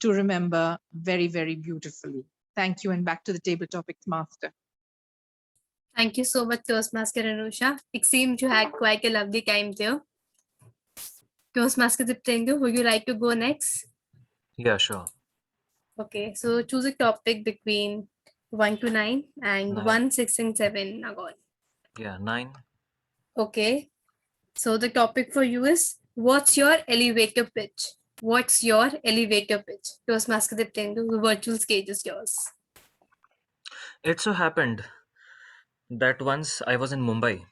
to remember very, very beautifully. Thank you, and back to the table topics master. Thank you so much, Toastmaster Anusha. It seems you had quite a lovely time there. Toastmaster Diptendu, would you like to go next? Yeah, sure. Okay, so choose a topic between 1 to 9 and 9. 1, 6, and 7. Nagon. Yeah, 9. Okay, so the topic for you is, what's your elevator pitch? What's your elevator pitch? Toastmaster Diptendu, the virtual stage is yours. It so happened that once I was in Mumbai,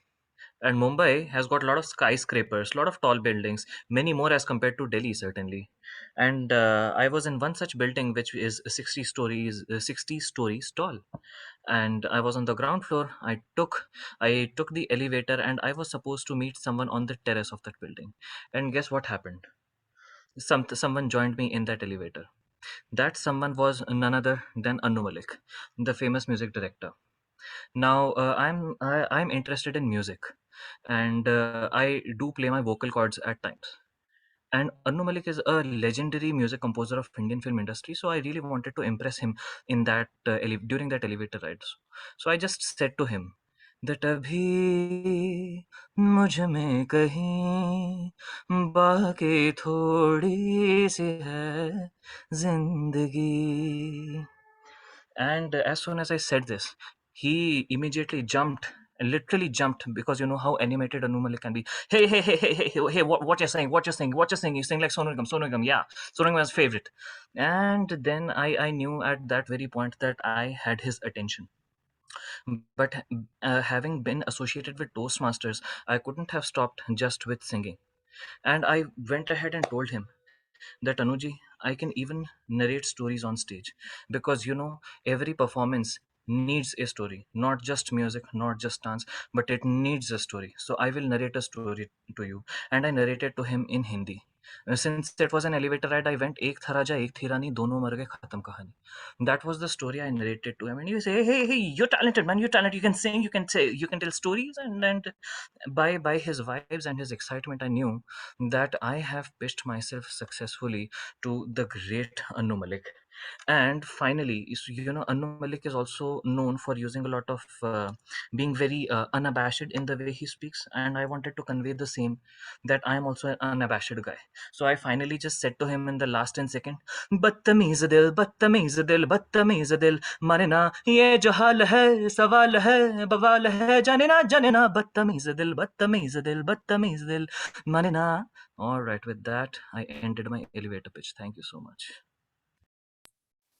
and Mumbai has got a lot of skyscrapers, a lot of tall buildings, many more as compared to Delhi, certainly. And I was in one such building which is 60 stories tall. And I was on the ground floor. I took the elevator, and I was supposed to meet someone on the terrace of that building. And guess what happened? Someone joined me in that elevator. That someone was none other than Anu Malik, the famous music director. Now I'm interested in music, and I do play my vocal cords at times. And Anu Malik is a legendary music composer of Indian film industry, so I really wanted to impress him in that during that elevator ride. So I just said to him that abhi mujh mein kahin baaki thodi si hai zindagi. And as soon as I said this, he immediately jumped, literally jumped, because you know how animated Anu Malik can be. Hey, what you're saying, what you're saying, what you're saying. You sing like Sonu Nigam, yeah. Sonu Nigam is favorite. And then I knew at that very point that I had his attention. But having been associated with Toastmasters, I couldn't have stopped just with singing. And I went ahead and told him that Anuji, I can even narrate stories on stage, because you know every performance needs a story, not just music, not just dance, but it needs a story. So I will narrate a story to you. And I narrated to him in Hindi. Since it was an elevator ride, I went ek tha raja ek thi rani dono mar gaye khatam kahani. That was the story I narrated to him. And he say, hey, you're talented, man, you're talented, you can sing, you can tell stories. And by his vibes and his excitement, I knew that I have pitched myself successfully to the great Anu Malik. And finally, you know, Anu Malik is also known for using a lot of being very unabashed in the way he speaks, and I wanted to convey the same, that I am also an unabashed guy. So I finally just said to him in the last 10 seconds, बदतमीज दिल बदतमीज दिल बदतमीज दिल माने ना ये जो हाल है सवाल है बवाल है जाने ना बदतमीज दिल बदतमीज दिल बदतमीज दिल माने ना. All right, with that, I ended my elevator pitch. Thank you so much.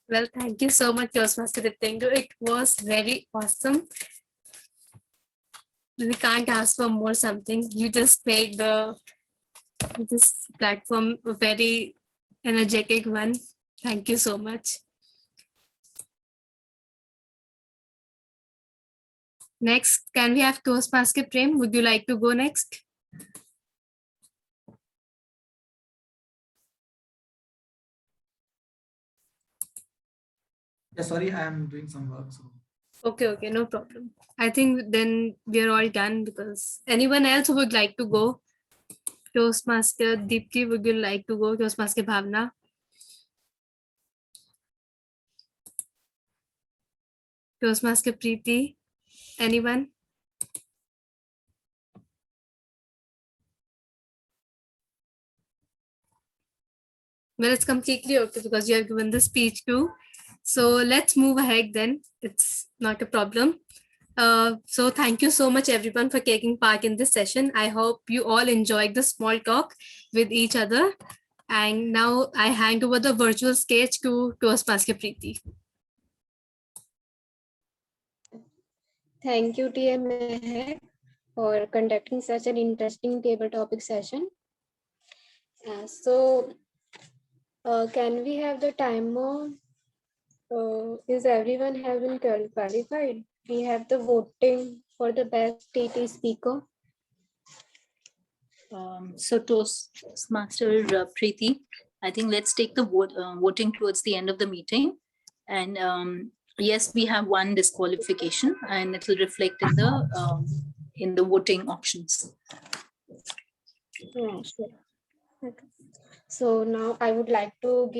Well, thank you so much, Toastmaster Diptendu. It was very awesome. We can't ask for more something. You just made this platform a very energetic one. Thank you so much. Next, can we have Toastmaster Prem? Would you like to go next? Yeah, sorry, I am doing some work. So Okay, no problem. I think then we're all done, because anyone else who would like to go? Toastmaster Deepti, would you like to go? Toastmaster Bhavna? Toastmaster Preeti? Anyone? Well, it's completely okay because you have given the speech too. So let's move ahead then. It's not a problem. So thank you so much everyone for taking part in this session. I hope you all enjoyed the small talk with each other. And now I hand over the virtual stage to Toastmaster Preeti. Thank you, TM Mehak, for conducting such an interesting table topic session. Can we have the timer? Is everyone having qualified? We have the voting for the best TT speaker. So Toastmaster Preeti, I think let's take the voting towards the end of the meeting. And yes, we have one disqualification and it will reflect in the voting options. Yeah, sure. Okay. So now I would like to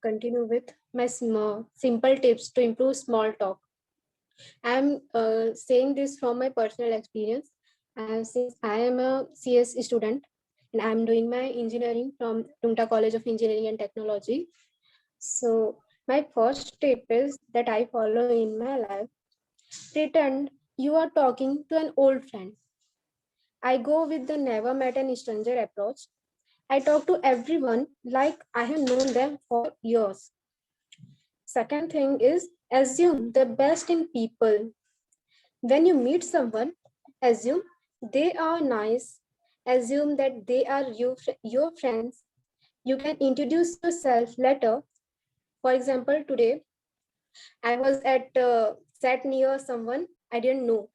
continue with my simple tips to improve small talk. I'm saying this from my personal experience. Since I am a CS student and I'm doing my engineering from Tungta College of Engineering and Technology. So my first tip is that I follow in my life. Pretend you are talking to an old friend. I go with the never met an stranger approach. I talk to everyone like I have known them for years. Second thing is assume the best in people. When you meet someone, assume they are nice, assume that they are your friends. You can introduce yourself later. For example, today I was sat near someone I didn't know,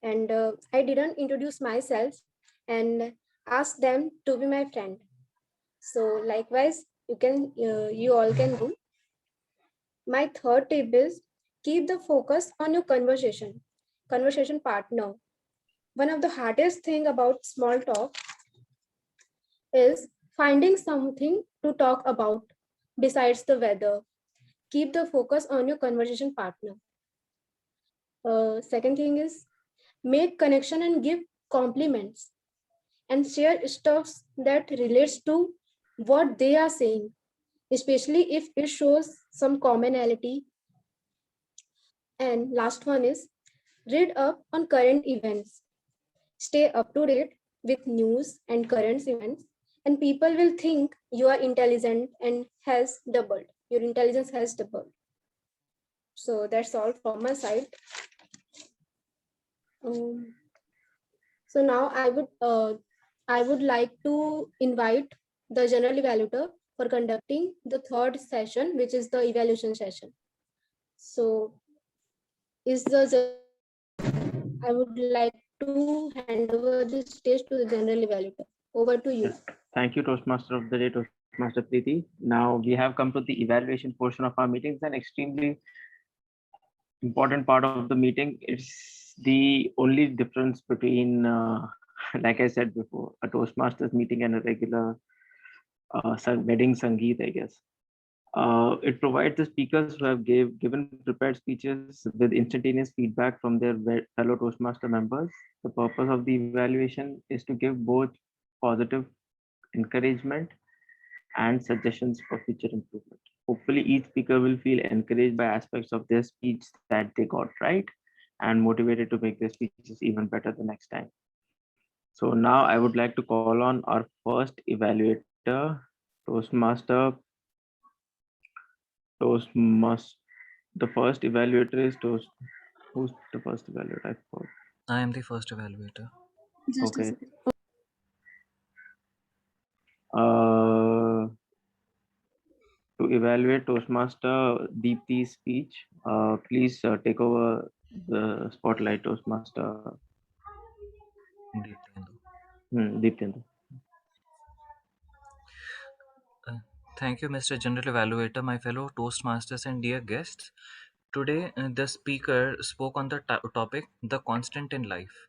and I didn't introduce myself and ask them to be my friend. So likewise, you all can do. My third tip is keep the focus on your conversation partner. One of the hardest thing about small talk is finding something to talk about besides the weather. Keep the focus on your conversation partner. Second thing is make connection and give compliments and share stuff that relates to what they are saying, especially if it shows some commonality. And last one is read up on current events. Stay up to date with news and current events, and people will think you are intelligent and has doubled. Your intelligence has doubled. So that's all from my side. So now I would like to invite the general evaluator for conducting the third session, which is the evaluation session. So I would like to hand over the stage to the general evaluator. Over to you. Thank you, Toastmaster of the Day, Toastmaster Preeti. Now we have come to the evaluation portion of our meetings, an extremely important part of the meeting. It's the only difference between, like I said before, a Toastmasters meeting and a regular wedding Sangeet, I guess. It provides the speakers who have given prepared speeches with instantaneous feedback from their fellow Toastmaster members. The purpose of the evaluation is to give both positive encouragement and suggestions for future improvement. Hopefully, each speaker will feel encouraged by aspects of their speech that they got right and motivated to make their speeches even better the next time. So now I would like to call on our first evaluator, Toastmaster. The first evaluator is Toast. Who's the first evaluator? I forgot. I am the first evaluator. Okay. To evaluate Toastmaster Deepti's speech, please take over the spotlight, Toastmaster Deeptendu. Thank you, Mr. General Evaluator, my fellow Toastmasters and dear guests. Today, the speaker spoke on the topic, the constant in life.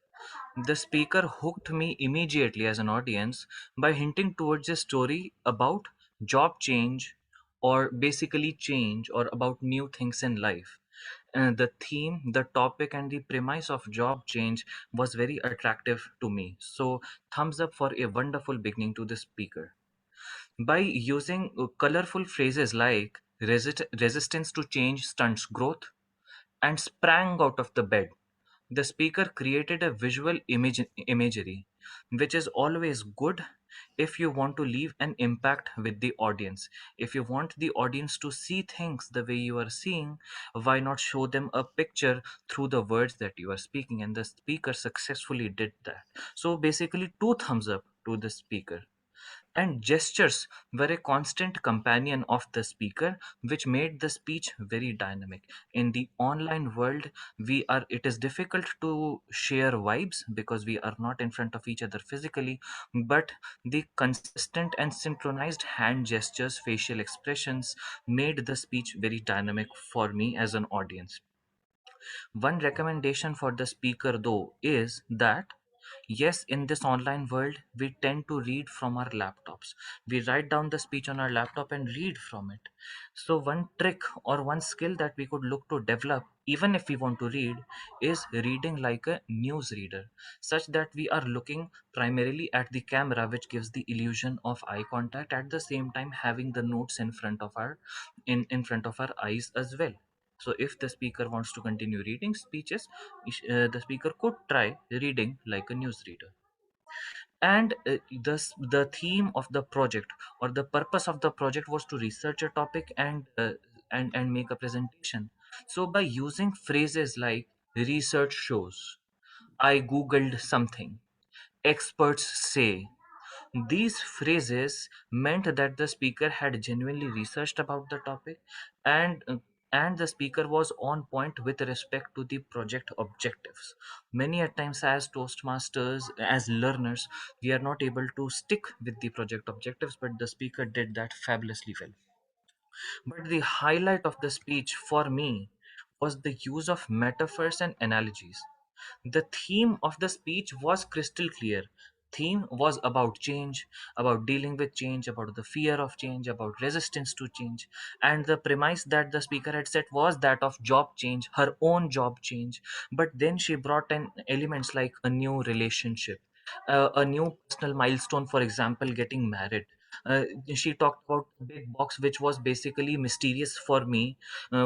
The speaker hooked me immediately as an audience by hinting towards a story about job change or basically change or about new things in life. the theme, the topic, and the premise of job change was very attractive to me. So, thumbs up for a wonderful beginning to the speaker. By using colorful phrases like resistance to change stunts growth and sprang out of the bed, the speaker created a visual imagery, which is always good if you want to leave an impact with the audience. If you want the audience to see things the way you are seeing, why not show them a picture through the words that you are speaking? And the speaker successfully did that. So basically, two thumbs up to the speaker. And gestures were a constant companion of the speaker, which made the speech very dynamic. In the online world, it is difficult to share vibes because we are not in front of each other physically, but the consistent and synchronized hand gestures, facial expressions made the speech very dynamic for me as an audience. One recommendation for the speaker, though, is that yes, in this online world, we tend to read from our laptops. We write down the speech on our laptop and read from it. So, one trick or one skill that we could look to develop, even if we want to read, is reading like a news reader, such that we are looking primarily at the camera, which gives the illusion of eye contact, at the same time having the notes in front of in front of our eyes as well. So if the speaker wants to continue reading speeches, the speaker could try reading like a newsreader. And the theme of the project or the purpose of the project was to research a topic and make a presentation. So by using phrases like research shows, I googled something, experts say, these phrases meant that the speaker had genuinely researched about the topic, and and the speaker was on point with respect to the project objectives. Many a times, as Toastmasters, as learners, we are not able to stick with the project objectives, but the speaker did that fabulously well. But the highlight of the speech for me was the use of metaphors and analogies. The theme of the speech was crystal clear. Theme was about change, about dealing with change, about the fear of change, about resistance to change. And the premise that the speaker had set was that of job change, her own job change. But then she brought in elements like a new relationship, a new personal milestone, for example, getting married. Uh, she talked about the big box, which was basically mysterious for me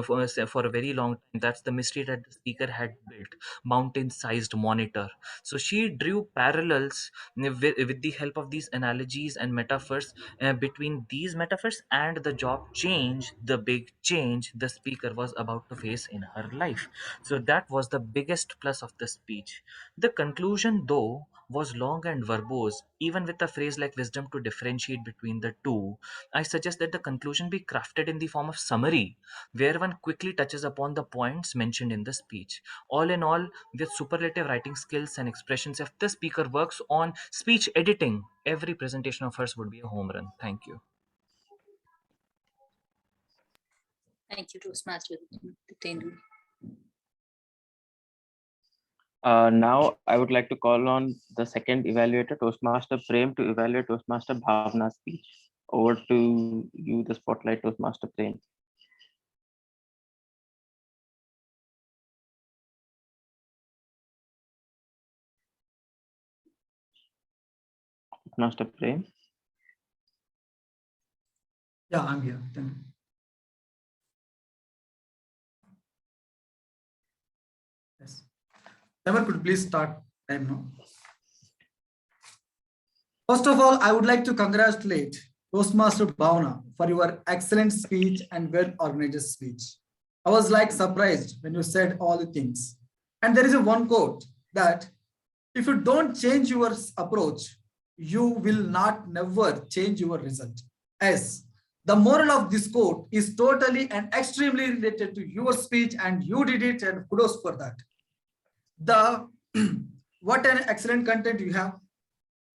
for a very long time. That's the mystery that the speaker had built, mountain-sized monitor. So she drew parallels with the help of these analogies and metaphors between these metaphors and the job change, the big change the speaker was about to face in her life. So that was the biggest plus of the speech. The conclusion, though, was long and verbose, even with a phrase like wisdom to differentiate between the two. I suggest that the conclusion be crafted in the form of summary, where one quickly touches upon the points mentioned in the speech. All in all, with superlative writing skills and expressions, if the speaker works on speech editing, every presentation of hers would be a home run. Thank you. Thank you, Toastmaster Tendu. Now I would like to call on the second evaluator, Toastmaster Prem, to evaluate Toastmaster Bhavna's speech. Over to you, the spotlight, Toastmaster Prem. Master Prem. Yeah, I'm here. Thank you. Yes. Timer, could you please start time now? First of all, I would like to congratulate Toastmaster Bhavna for your excellent speech and well-organized speech. I was like surprised when you said all the things. And there is a one quote that if you don't change your approach, you will not never change your result. As the moral of this quote is totally and extremely related to your speech, and you did it, and kudos for that. What an excellent content you have.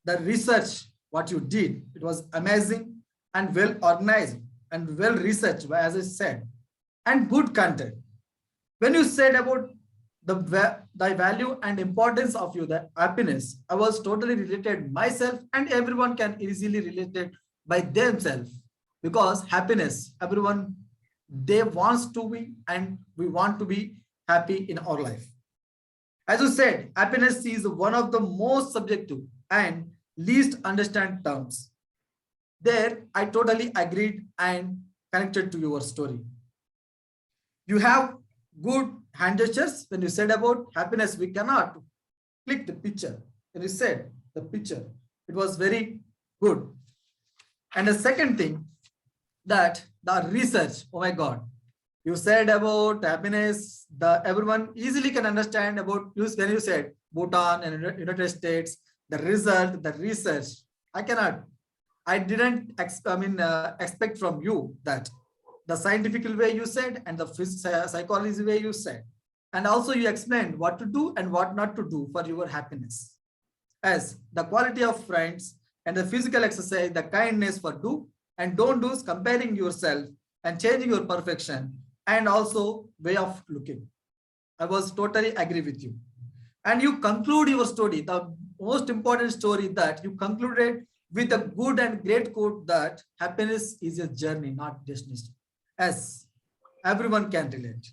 The research, what you did, it was amazing and well organized and well researched, as I said, and good content. When you said about the value and importance of the happiness, I was totally related myself, and everyone can easily relate it by themselves, because happiness, everyone, they wants to be, and we want to be happy in our life. As you said, happiness is one of the most subjective and least understand terms. There, I totally agreed and connected to your story. You have good hand gestures when you said about happiness. We cannot click the picture. When you said the picture, it was very good. And the second thing, that the research, oh my God, you said about happiness, everyone easily can understand about when you said Bhutan and United States, the result, the research. I didn't expect from you that the scientific way you said and the psychology way you said. And also you explained what to do and what not to do for your happiness. As the quality of friends and the physical exercise, the kindness for do and don't do, comparing yourself and changing your perfection, and also way of looking. I was totally agree with you. And you conclude your story, the most important story, that you concluded with a good and great quote that happiness is a journey, not destination, as everyone can relate.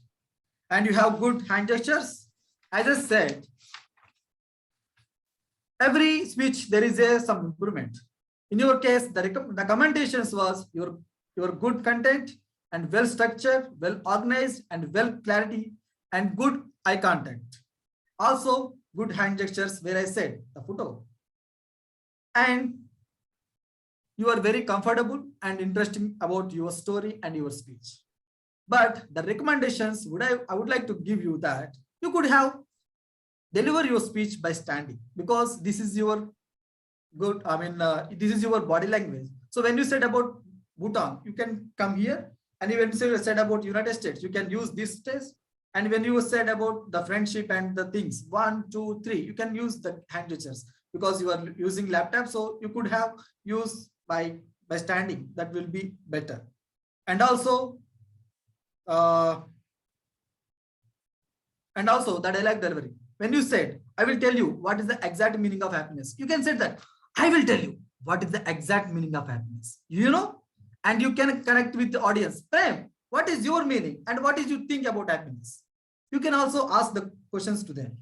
And you have good hand gestures. As I said, every speech there is some improvement. In your case, the recommendations was your good content and well structured, well organized, and well clarity and good eye contact. Also, good hand gestures where I said the photo. And you are very comfortable and interesting about your story and your speech. But the recommendations I would like to give you that you could have deliver your speech by standing, because this is your good, this is your body language. So when you said about Bhutan, you can come here, and when you said about United States, you can use this test. And when you said about the friendship and the things 1, 2, 3, you can use the hand gestures because you are using laptop. So you could have used by standing. That will be better. And also the dialogue delivery. When you said, I will tell you what is the exact meaning of happiness, you can say that I will tell you what is the exact meaning of happiness. You know, and you can connect with the audience. Prem, what is your meaning and what did you think about happiness? You can also ask the questions to them.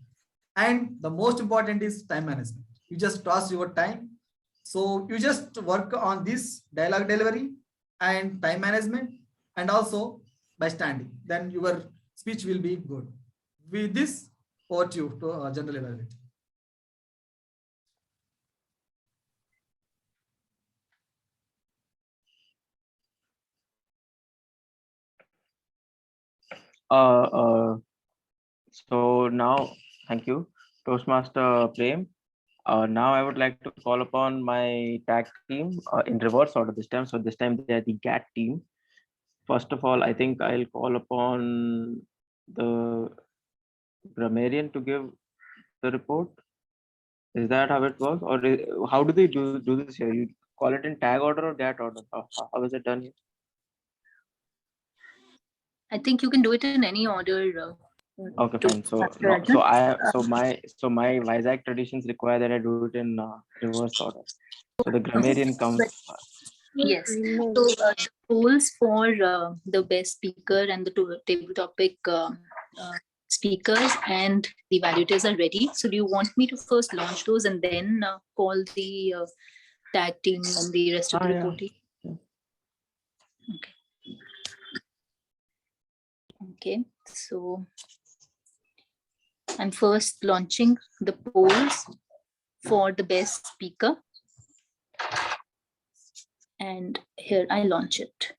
And the most important is time management. You just trust your time. So you just work on this dialogue delivery and time management, and also by standing. Then your speech will be good. With this, over to you to general evaluate. So now, thank you, Toastmaster Prem. Now I would like to call upon my tag team in reverse order this time. So this time they are the GAT team. First of all, I think I'll call upon the grammarian to give the report. Is that how it works, or how do they do this here? You call it in tag order or GAT order? How is it done here? I think you can do it in any order. Okay, fine. So my Vizag traditions require that I do it in reverse order. So the grammarian comes. Yes. So the polls for the best speaker and the table topic speakers and the evaluators are ready. So do you want me to first launch those and then call the tag team and the rest of the reporting? Yeah. Okay. Okay. So I'm first launching the polls for the best speaker. And here I launch it.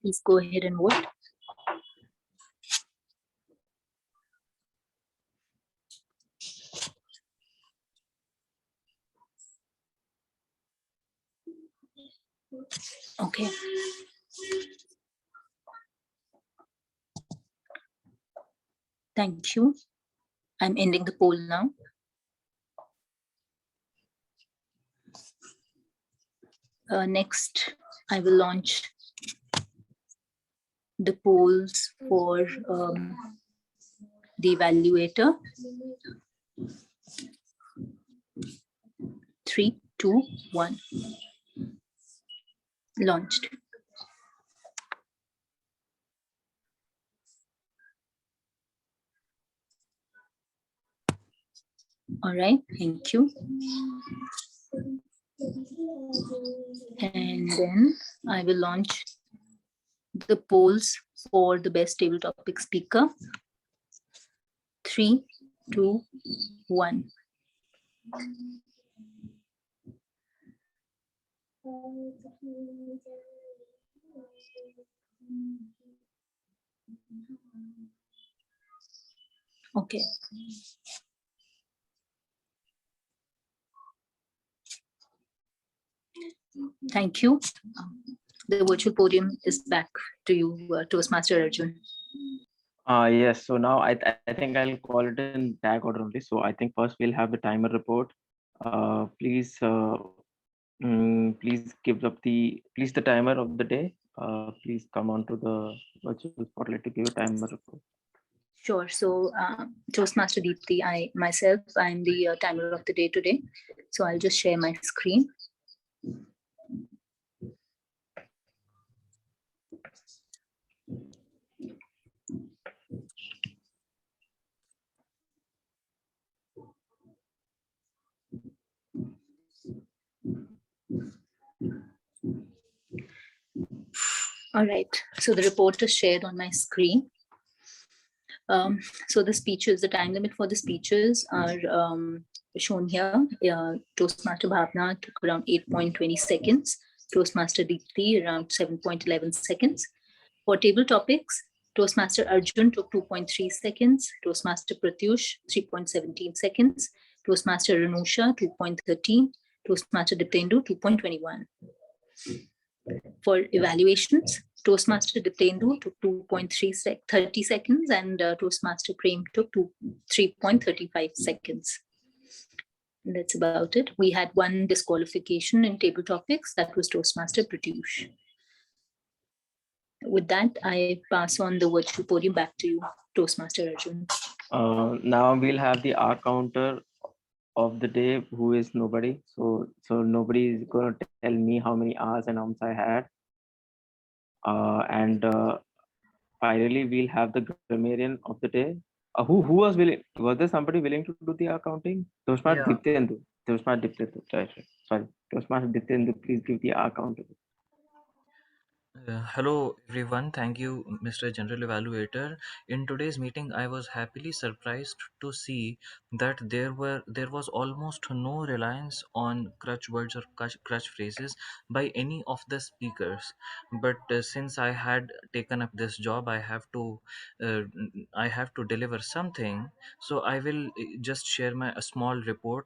Please go ahead and vote. Okay. Thank you. I'm ending the poll now. Next, I will launch the polls for the evaluator. 3, 2, 1. Launched. All right, thank you. And then I will launch the polls for the best table topic speaker. 3, 2, 1. Okay. Thank you. The virtual podium is back to you, Toastmaster Arjun. Yes, so now I think I'll call it in tag order only. So I think first we'll have the timer report. Please give up the timer of the day. Please come on to the virtual spotlight to give a timer report. Sure. So Toastmaster Deepti, I'm the timer of the day today. So I'll just share my screen. All right. So the report is shared on my screen. So the speeches, the time limit for the speeches are shown here. Toastmaster Bhavna took around 8.20 seconds. Toastmaster Deepti around 7.11 seconds. For table topics, Toastmaster Arjun took 2.3 seconds. Toastmaster Pratyush 3.17 seconds. Toastmaster Ranusha 2.13. Toastmaster Diptendu 2.21. For evaluations, Toastmaster Diptendu took 30 seconds and Toastmaster Prem took 3.35 seconds. And that's about it. We had one disqualification in table topics, that was Toastmaster Pratyush. With that, I pass on the virtual podium back to you, Toastmaster Arjun. Now we'll have the R counter of the day, who is nobody. So nobody is going to tell me how many R's and Ums I had. And finally, we'll have the grammarian of the day. Who was willing? Was there somebody willing to do the accounting? Toastmaster Diptendu. Toastmaster Diptendu. Sorry. Toastmaster Diptendu, please give the account. Hello everyone, thank you Mr. General Evaluator. In today's meeting I was happily surprised to see that there was almost no reliance on crutch words or crutch phrases by any of the speakers. But since I had taken up this job, I have to deliver something. So I will just share a small report.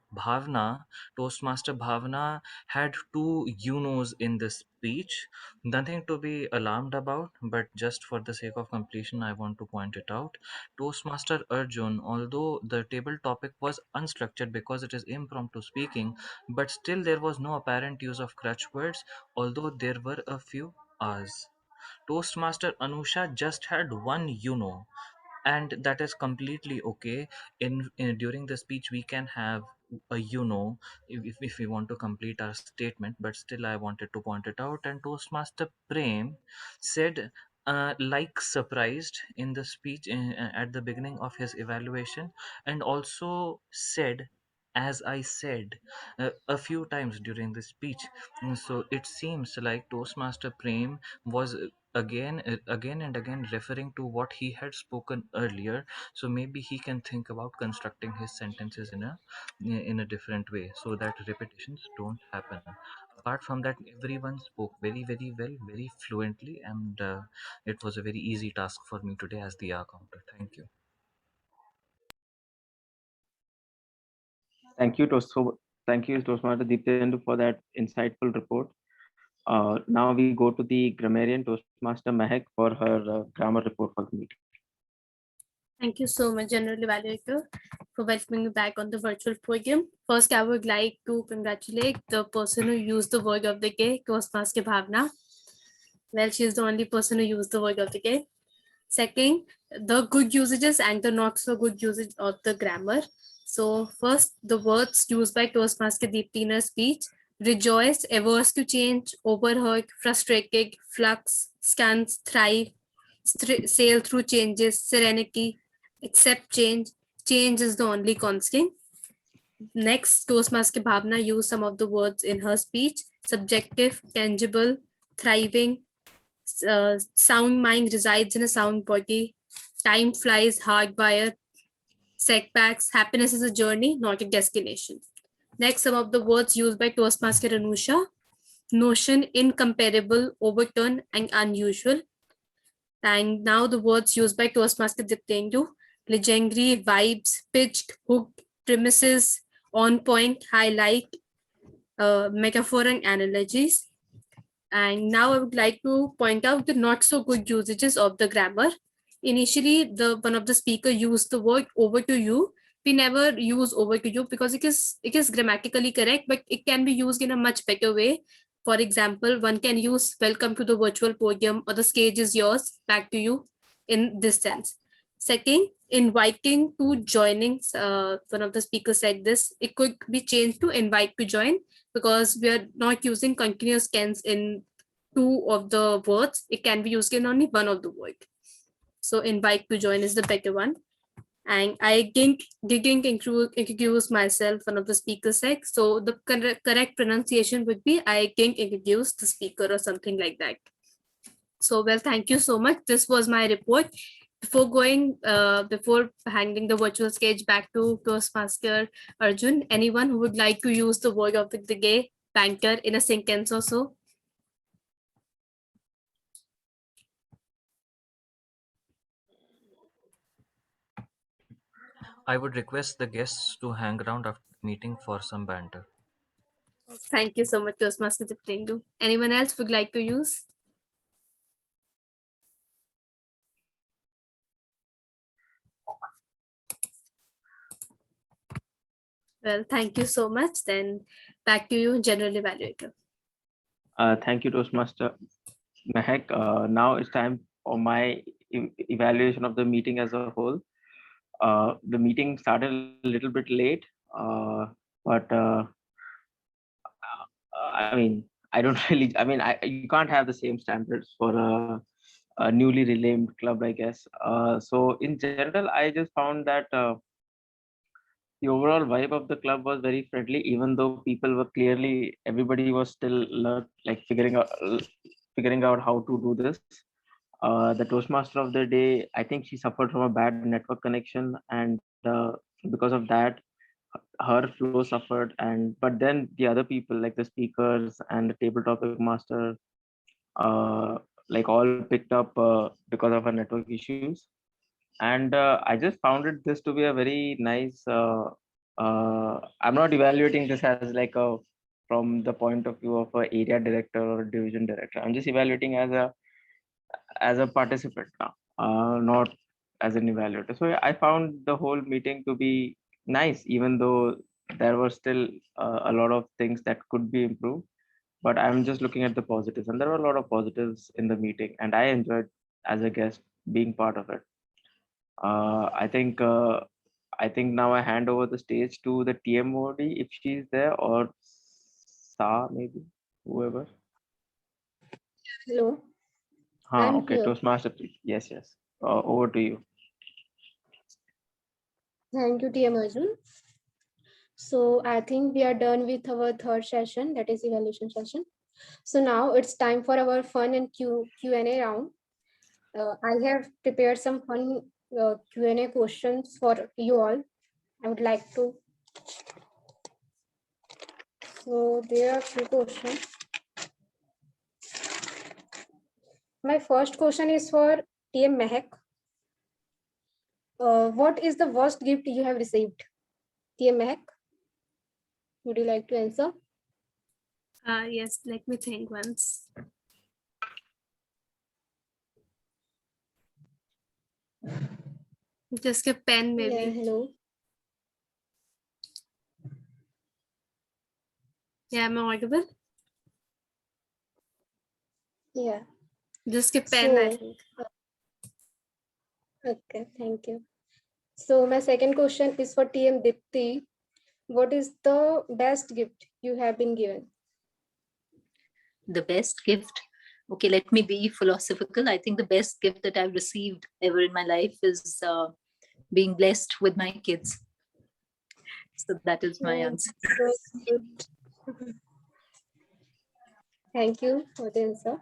Toastmaster Bhavna had 2 UNOs in the speech. Nothing to be alarmed about, but just for the sake of completion, I want to point it out. Toastmaster Arjun, although the table topic was unstructured because it is impromptu speaking, but still there was no apparent use of crutch words, although there were a few R's. Toastmaster Anusha just had 1 UNO, and that is completely okay. During the speech we can have a if we want to complete our statement, but still I wanted to point it out. And Toastmaster Prem said like surprised in the speech at the beginning of his evaluation, and also said as I said a few times during the speech. So it seems like Toastmaster Prem was again and again referring to what he had spoken earlier. So maybe he can think about constructing his sentences in a different way so that repetitions don't happen. Apart from that, everyone spoke very well, very fluently, and it was a very easy task for me today as the R counter. Thank you. Thank you, Toastmaster Diptendu, for that insightful report. Now we go to the grammarian, Toastmaster Mehak, for her grammar report for the meeting. Thank you so much, General Evaluator, for welcoming me back on the virtual podium. First, I would like to congratulate the person who used the word of the day, Toastmaster Bhavna. Well, she's the only person who used the word of the day. Second, the good usages and the not so good usage of the grammar. So first, the words used by Toastmaster Deepti in her speech: rejoice, averse to change, overheard, frustrated, flux, scans, thrive, sail through changes, serenity, accept change. Change is the only constant. Next, Toastmaster Bhavna used some of the words in her speech: subjective, tangible, thriving, sound mind resides in a sound body, time flies, hardwired, setbacks, happiness is a journey, not a destination. Next, some of the words used by Toastmaster Anusha: notion, incomparable, overturn, and unusual. And now the words used by Toastmaster Diptendu: legendary, vibes, pitched, hooked, premises, on point, highlight, metaphor, and analogies. And now I would like to point out the not so good usages of the grammar. Initially, one of the speaker used the word over to you. We never use over to you because it is grammatically correct, but it can be used in a much better way. For example, one can use welcome to the virtual podium or the stage is yours, back to you in this sense. Second, inviting to joining. One of the speakers said this. It could be changed to invite to join because we are not using continuous tense in two of the words. It can be used in only one of the words. So invite to join is the better one. And I didn't introduce myself, one of the speakers said. So the correct pronunciation would be I didn't introduce the speaker or something like that. So, well, thank you so much. This was my report. Before handing the virtual stage back to Toastmaster Arjun, anyone who would like to use the word of the day, banter, in a sentence or so? I would request the guests to hang around after the meeting for some banter. Thank you so much, Toastmaster Diptendu. Anyone else would like to use? Well, thank you so much. Then back to you, General Evaluator. Thank you, Toastmaster Mehak. Now it's time for my evaluation of the meeting as a whole. The meeting started a little bit late, but I mean, I don't really. I mean, you can't have the same standards for a newly renamed club, I guess. So in general, I just found that the overall vibe of the club was very friendly, even though people were clearly, everybody was still like figuring out how to do this. The Toastmaster of the day, I think she suffered from a bad network connection, and because of that, her flow suffered. And but then the other people, like the speakers and the table topic master, like all picked up because of her network issues. And I just found this to be a very nice. I'm not evaluating this as like a from the point of view of an area director or a division director. I'm just evaluating as a participant now, not as an evaluator. So I found the whole meeting to be nice, even though there were still a lot of things that could be improved. But I'm just looking at the positives, and there were a lot of positives in the meeting, and I enjoyed as a guest being part of it. I think now I hand over the stage to the TMOD if she's there, or Sa, maybe whoever. Hello. I'm Okay, here. Toastmaster, please. Yes. Over to you. Thank you, TM Arjun. So I think we are done with our third session, that is evaluation session. So now it's time for our fun and Q&A round. I have prepared some fun Q&A questions for you all. I would like to. So there are three questions. My first question is for TM Mehak. What is the worst gift you have received? TM Mehak, would you like to answer? Yes, let me think once. Just a pen, maybe. Yeah, hello. Yeah, am I audible? Yeah. Just a pen, I So, think. okay, thank you. So my second question is for TM Dipti. What is the best gift you have been given? The best gift. Okay, let me be philosophical. I think the best gift that I've received ever in my life is being blessed with my kids. So that is my answer. So good. Thank you for the answer.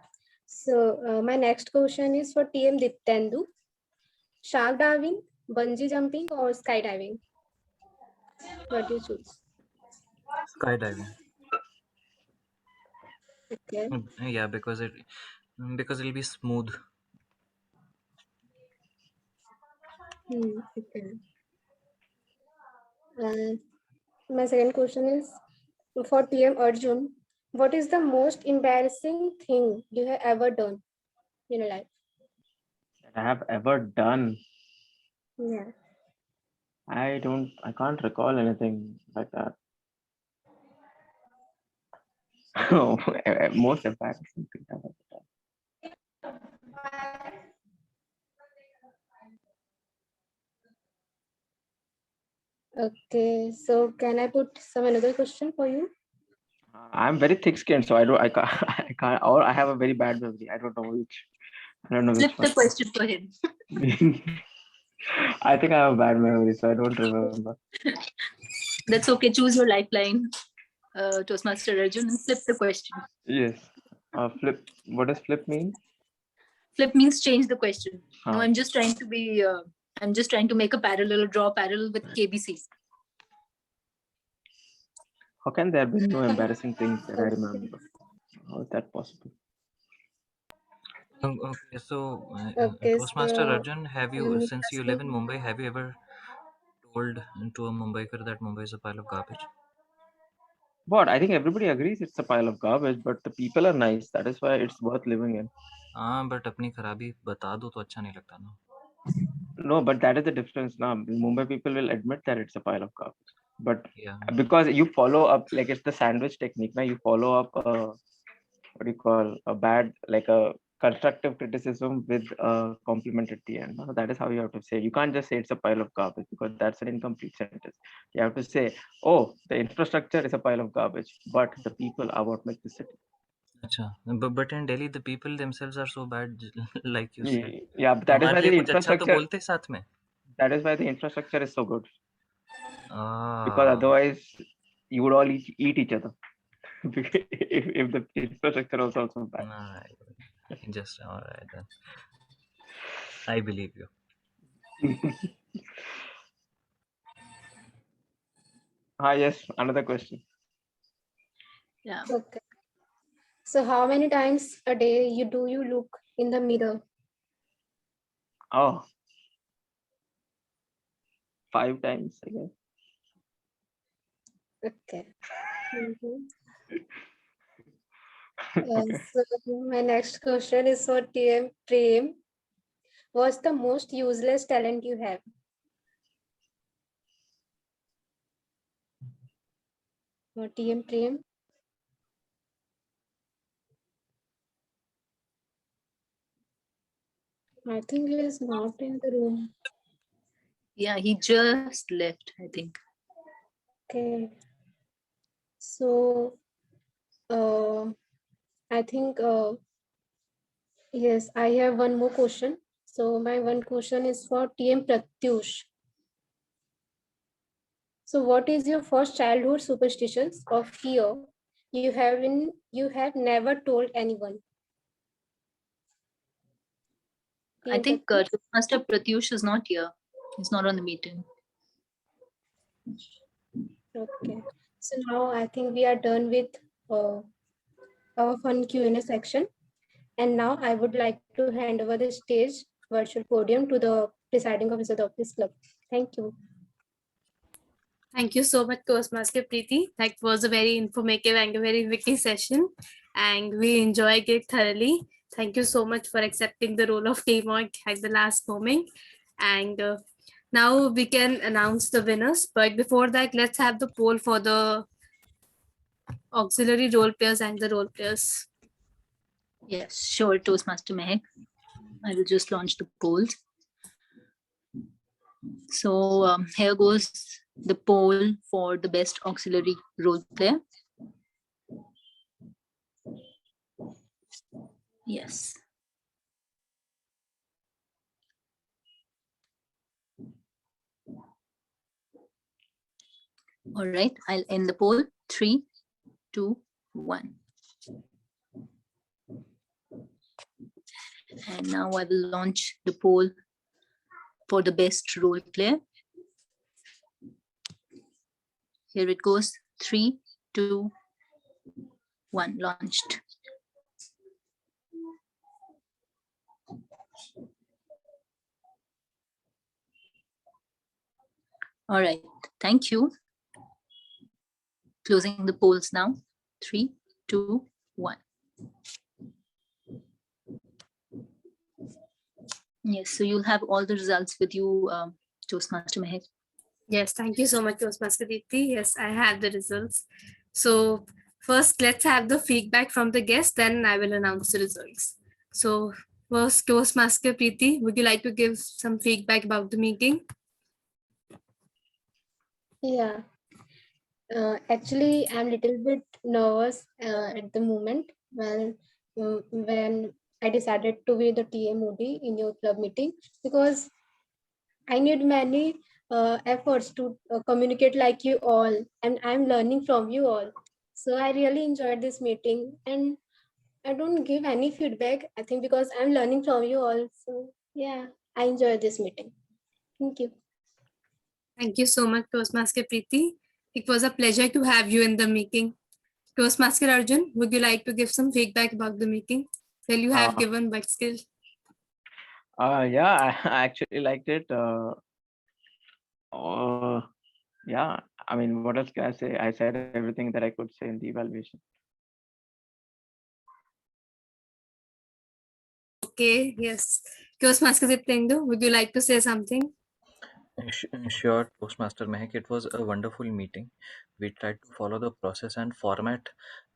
So my next question is for TM Diptendu. Shark diving, bungee jumping, or skydiving? What do you choose? Skydiving. Okay. Yeah, because it'll be smooth. Okay. My second question is for TM Arjun. What is the most embarrassing thing you have ever done in your life? That I have ever done. Yeah. I can't recall anything like that. Most embarrassing thing I've ever done. Okay. So can I put some another question for you? I'm very thick-skinned, so I can't, I can't, or I have a very bad memory. I don't know which. I don't know which Flip the one. question for him. I think I have a bad memory, so I don't remember. That's okay. Choose your lifeline, Toastmaster Arjun, and flip the question. Yes. Flip. What does flip mean? Flip means change the question. No, Huh. I'm just trying to be. I'm just trying to make a parallel or draw a parallel with KBC. How can there be no embarrassing things that I remember? How is that possible? Okay, so Okay. Toastmaster So Arjun, since you live in Mumbai, have you ever told to a Mumbaiker that Mumbai is a pile of garbage? But I think everybody agrees it's a pile of garbage, but the people are nice. That is why it's worth living in. But अपनी खराबी बता दो तो अच्छा नहीं लगता ना. No, but that is the difference now. Mumbai people will admit that it's a pile of garbage. But Yeah. because you follow up, like it's the sandwich technique. Now you follow up, what do you call a bad, like a constructive criticism with a compliment at the end. Now, that is how you have to say. You can't just say it's a pile of garbage because that's an incomplete sentence. You have to say, oh, the infrastructure is a pile of garbage, but the people are what make the city. अच्छा, but in Delhi the people themselves are so bad, like you said. Yeah, but that is why हमारे लिए the कुछ अच्छा तो infrastructure. बोलते साथ में. That is why the infrastructure is so good. Because Ah, otherwise, you would all eat each other. if the infrastructure was also bad. nah, just all right then. I believe you. Yes, another question. Yeah. okay. So how many times a day you look in the mirror? Oh, 5 times, I guess. Okay. Mhm. Okay. So my next question is for TM Prem. What's the most useless talent you have? TM Prem. I think he is not in the room. Yeah, he just left, I think. Okay. So I think yes, I have one more question. So my one question is for TM Pratyush. So what is your first childhood superstitions or fear you have never told anyone? I TM think Pratyush? Master Pratyush is not here. He's not on the meeting. Okay. So now I think we are done with our fun Q&A section. And now I would like to hand over the stage virtual podium to the presiding officer of this club. Thank you. Thank you so much, Toastmaster Preeti. That was a very informative and a very witty session, and we enjoyed it thoroughly. Thank you so much for accepting the role of teamwork at the last moment. And now we can announce the winners. But before that, let's have the poll for the auxiliary role players and the role players. Yes, sure, Toastmaster Mehak. I will just launch the polls. So here goes the poll for the best auxiliary role player. Yes. All right, I'll end the poll. 3, 2, 1. And now I will launch the poll for the best role player. Here it goes. 3, 2, 1. Launched. All right, thank you. Closing the polls now. 3, 2, 1. Yes, so you'll have all the results with you, Toastmaster Mehak. Yes, thank you so much, Toastmaster Deepti. Yes, I have the results. So first, let's have the feedback from the guests, then I will announce the results. So first, Toastmaster Preeti, would you like to give some feedback about the meeting? Yeah. Actually, I'm a little bit nervous at the moment when I decided to be the TA Moody in your club meeting, because I need many efforts to communicate like you all, and I'm learning from you all. So I really enjoyed this meeting, and I don't give any feedback, I think, because I'm learning from you all. So yeah, I enjoyed this meeting. Thank you. Thank you so much, Toastmaster Preeti. It was a pleasure to have you in the meeting. Toastmaster Arjun, would you like to give some feedback about the meeting? Well, you have given, but still. Yeah, I actually liked it. Yeah, I mean, what else can I say? I said everything that I could say in the evaluation. Okay, yes. Toastmaster Dipendu, would you like to say something? Sure, Toastmaster Mehak. It was a wonderful meeting. We tried to follow the process and format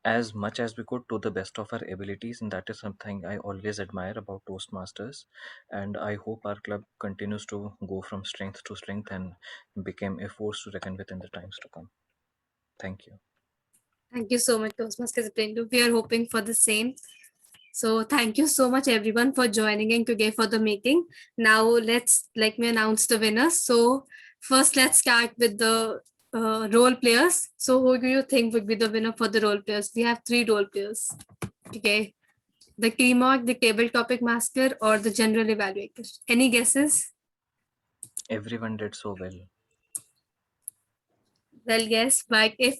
as much as we could to the best of our abilities, and that is something I always admire about Toastmasters. And I hope our club continues to go from strength to strength and become a force to reckon with in the times to come. Thank you. Thank you so much, Toastmaster Dipendu. We are hoping for the same. So thank you so much everyone for joining in today for the meeting. Now let me announce the winners. So first let's start with the role players. So who do you think would be the winner for the role players? We have 3 role players. Okay. The teamwork, the table topic master, or the general evaluator. Any guesses? Everyone did so well. Well, yes, but if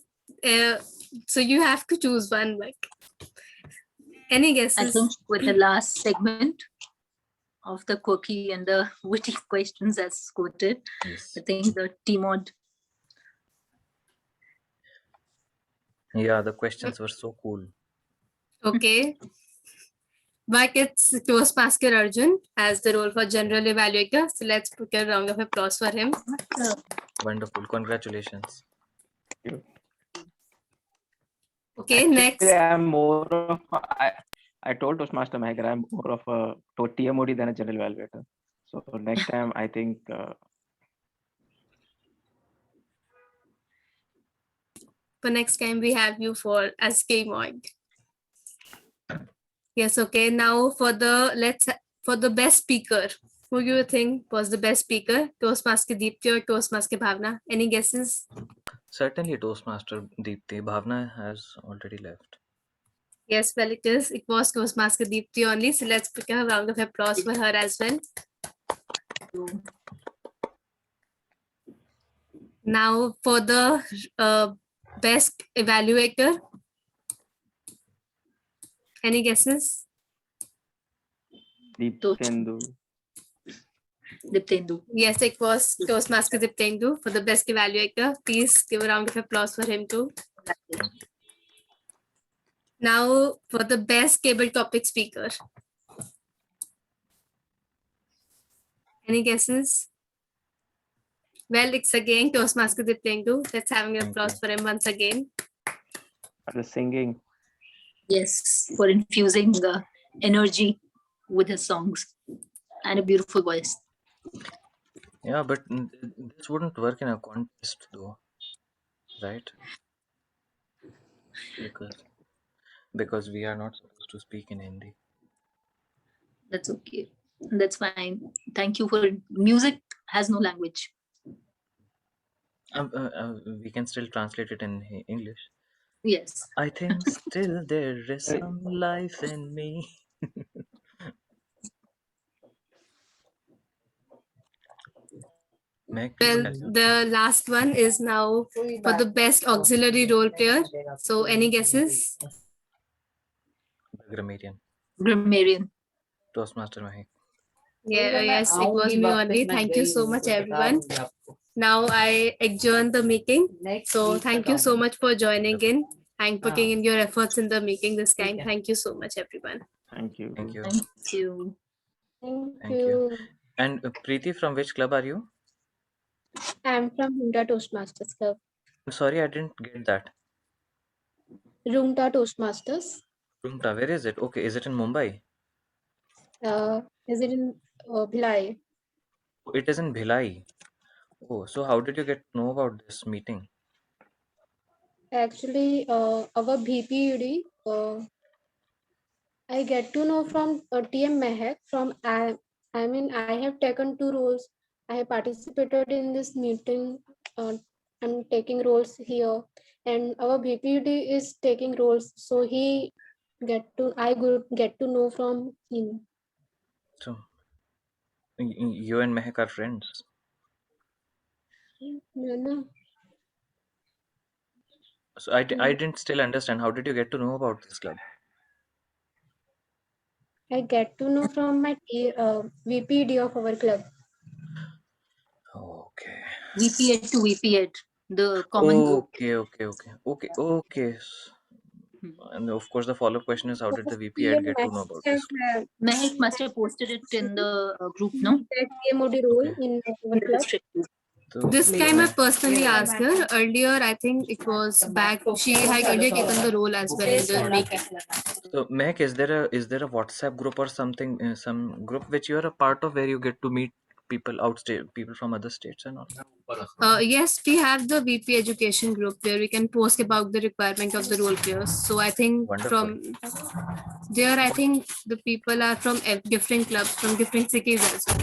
so you have to choose one, but any I guesses? think with the last segment of the quirky and the witty questions as quoted, Yes. I think the T-mod. Yeah, the questions were so cool. Okay. But it's Toastmaster Arjun as the role for general evaluator. So let's put a round of applause for him. Wonderful. Congratulations. Okay, Actually, next. I'm more of I told Toastmaster Meher I'm more of a TMOD than a general evaluator. So next time, I think For next time, we have you for as K-Mod. Yes, okay. Now for the best speaker. Who do you think was the best speaker? Toastmaster Deepti or Toastmaster Bhavna? Any guesses? Certainly, Toastmaster Deepti. Bhavna has already left. Yes, well, it is. It was Toastmaster Deepti only. So let's put a round of applause for her as well. Now for the best evaluator. Any guesses? Diptendu. Yes, it was Toastmaster Diptendu for the best evaluator. Please give a round of applause for him too. Now for the best table topic speaker. Any guesses? Well, it's again Toastmaster Diptendu. Let's have an applause for him once again. The singing. Yes, for infusing the energy with his songs and a beautiful voice. Yeah, but this wouldn't work in a contest though, right? Because we are not supposed to speak in Hindi. That's okay. That's fine. Thank you for music has no language. We can still translate it in English. Yes. I think still there is some life in me. Meg, Well, the last one is now for the best auxiliary role player. So any guesses? the grammarian, Grammarian. Toastmaster Mahek. Yeah, yes, it was me only. Thank you so much, everyone. Now I adjourn the meeting. So thank you so much for joining in and putting in your efforts in the meeting this time. Thank you so much, everyone. Thank you. Thank you. Thank you. Thank Thank you. you. And Preeti, from which club are you? I'm from Roomta Toastmasters Club. I'm sorry, I didn't get that. Roomta Toastmasters. Rumta, where is it? Okay, is it in Mumbai? Is it in Bhilai? It is in Bhilai. Oh, so how did you get to know about this meeting? Actually, our BPUD, I get to know from TM Mehak. I mean, I have taken 2 roles. I have participated in this meeting. I'm taking roles here, and our BPUD is taking roles. So I get to know from him. So you and Mehak are friends. No. So I didn't still understand. How did you get to know about this club? I get to know from my VPD of our club. Okay. VP8 to VP8, the common group. Okay. And of course, the follow-up question is, how did the VP TM get to know about Mehak this club? Mehak must have posted it in the group, no? that TMOD role Okay. in our In the club. district group. So, This time I personally asked her. Earlier, I think it was back. She had earlier taken the role as well in the meeting. so Mehak, is there a WhatsApp group or something, some group which you are a part of where you get to meet people outstate, people from other states and all? Yes, we have the VP education group where we can post about the requirement of the role players. So I think Wonderful. from there, I think the people are from different clubs, from different cities as well.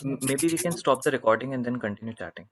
Maybe we can stop the recording and then continue chatting.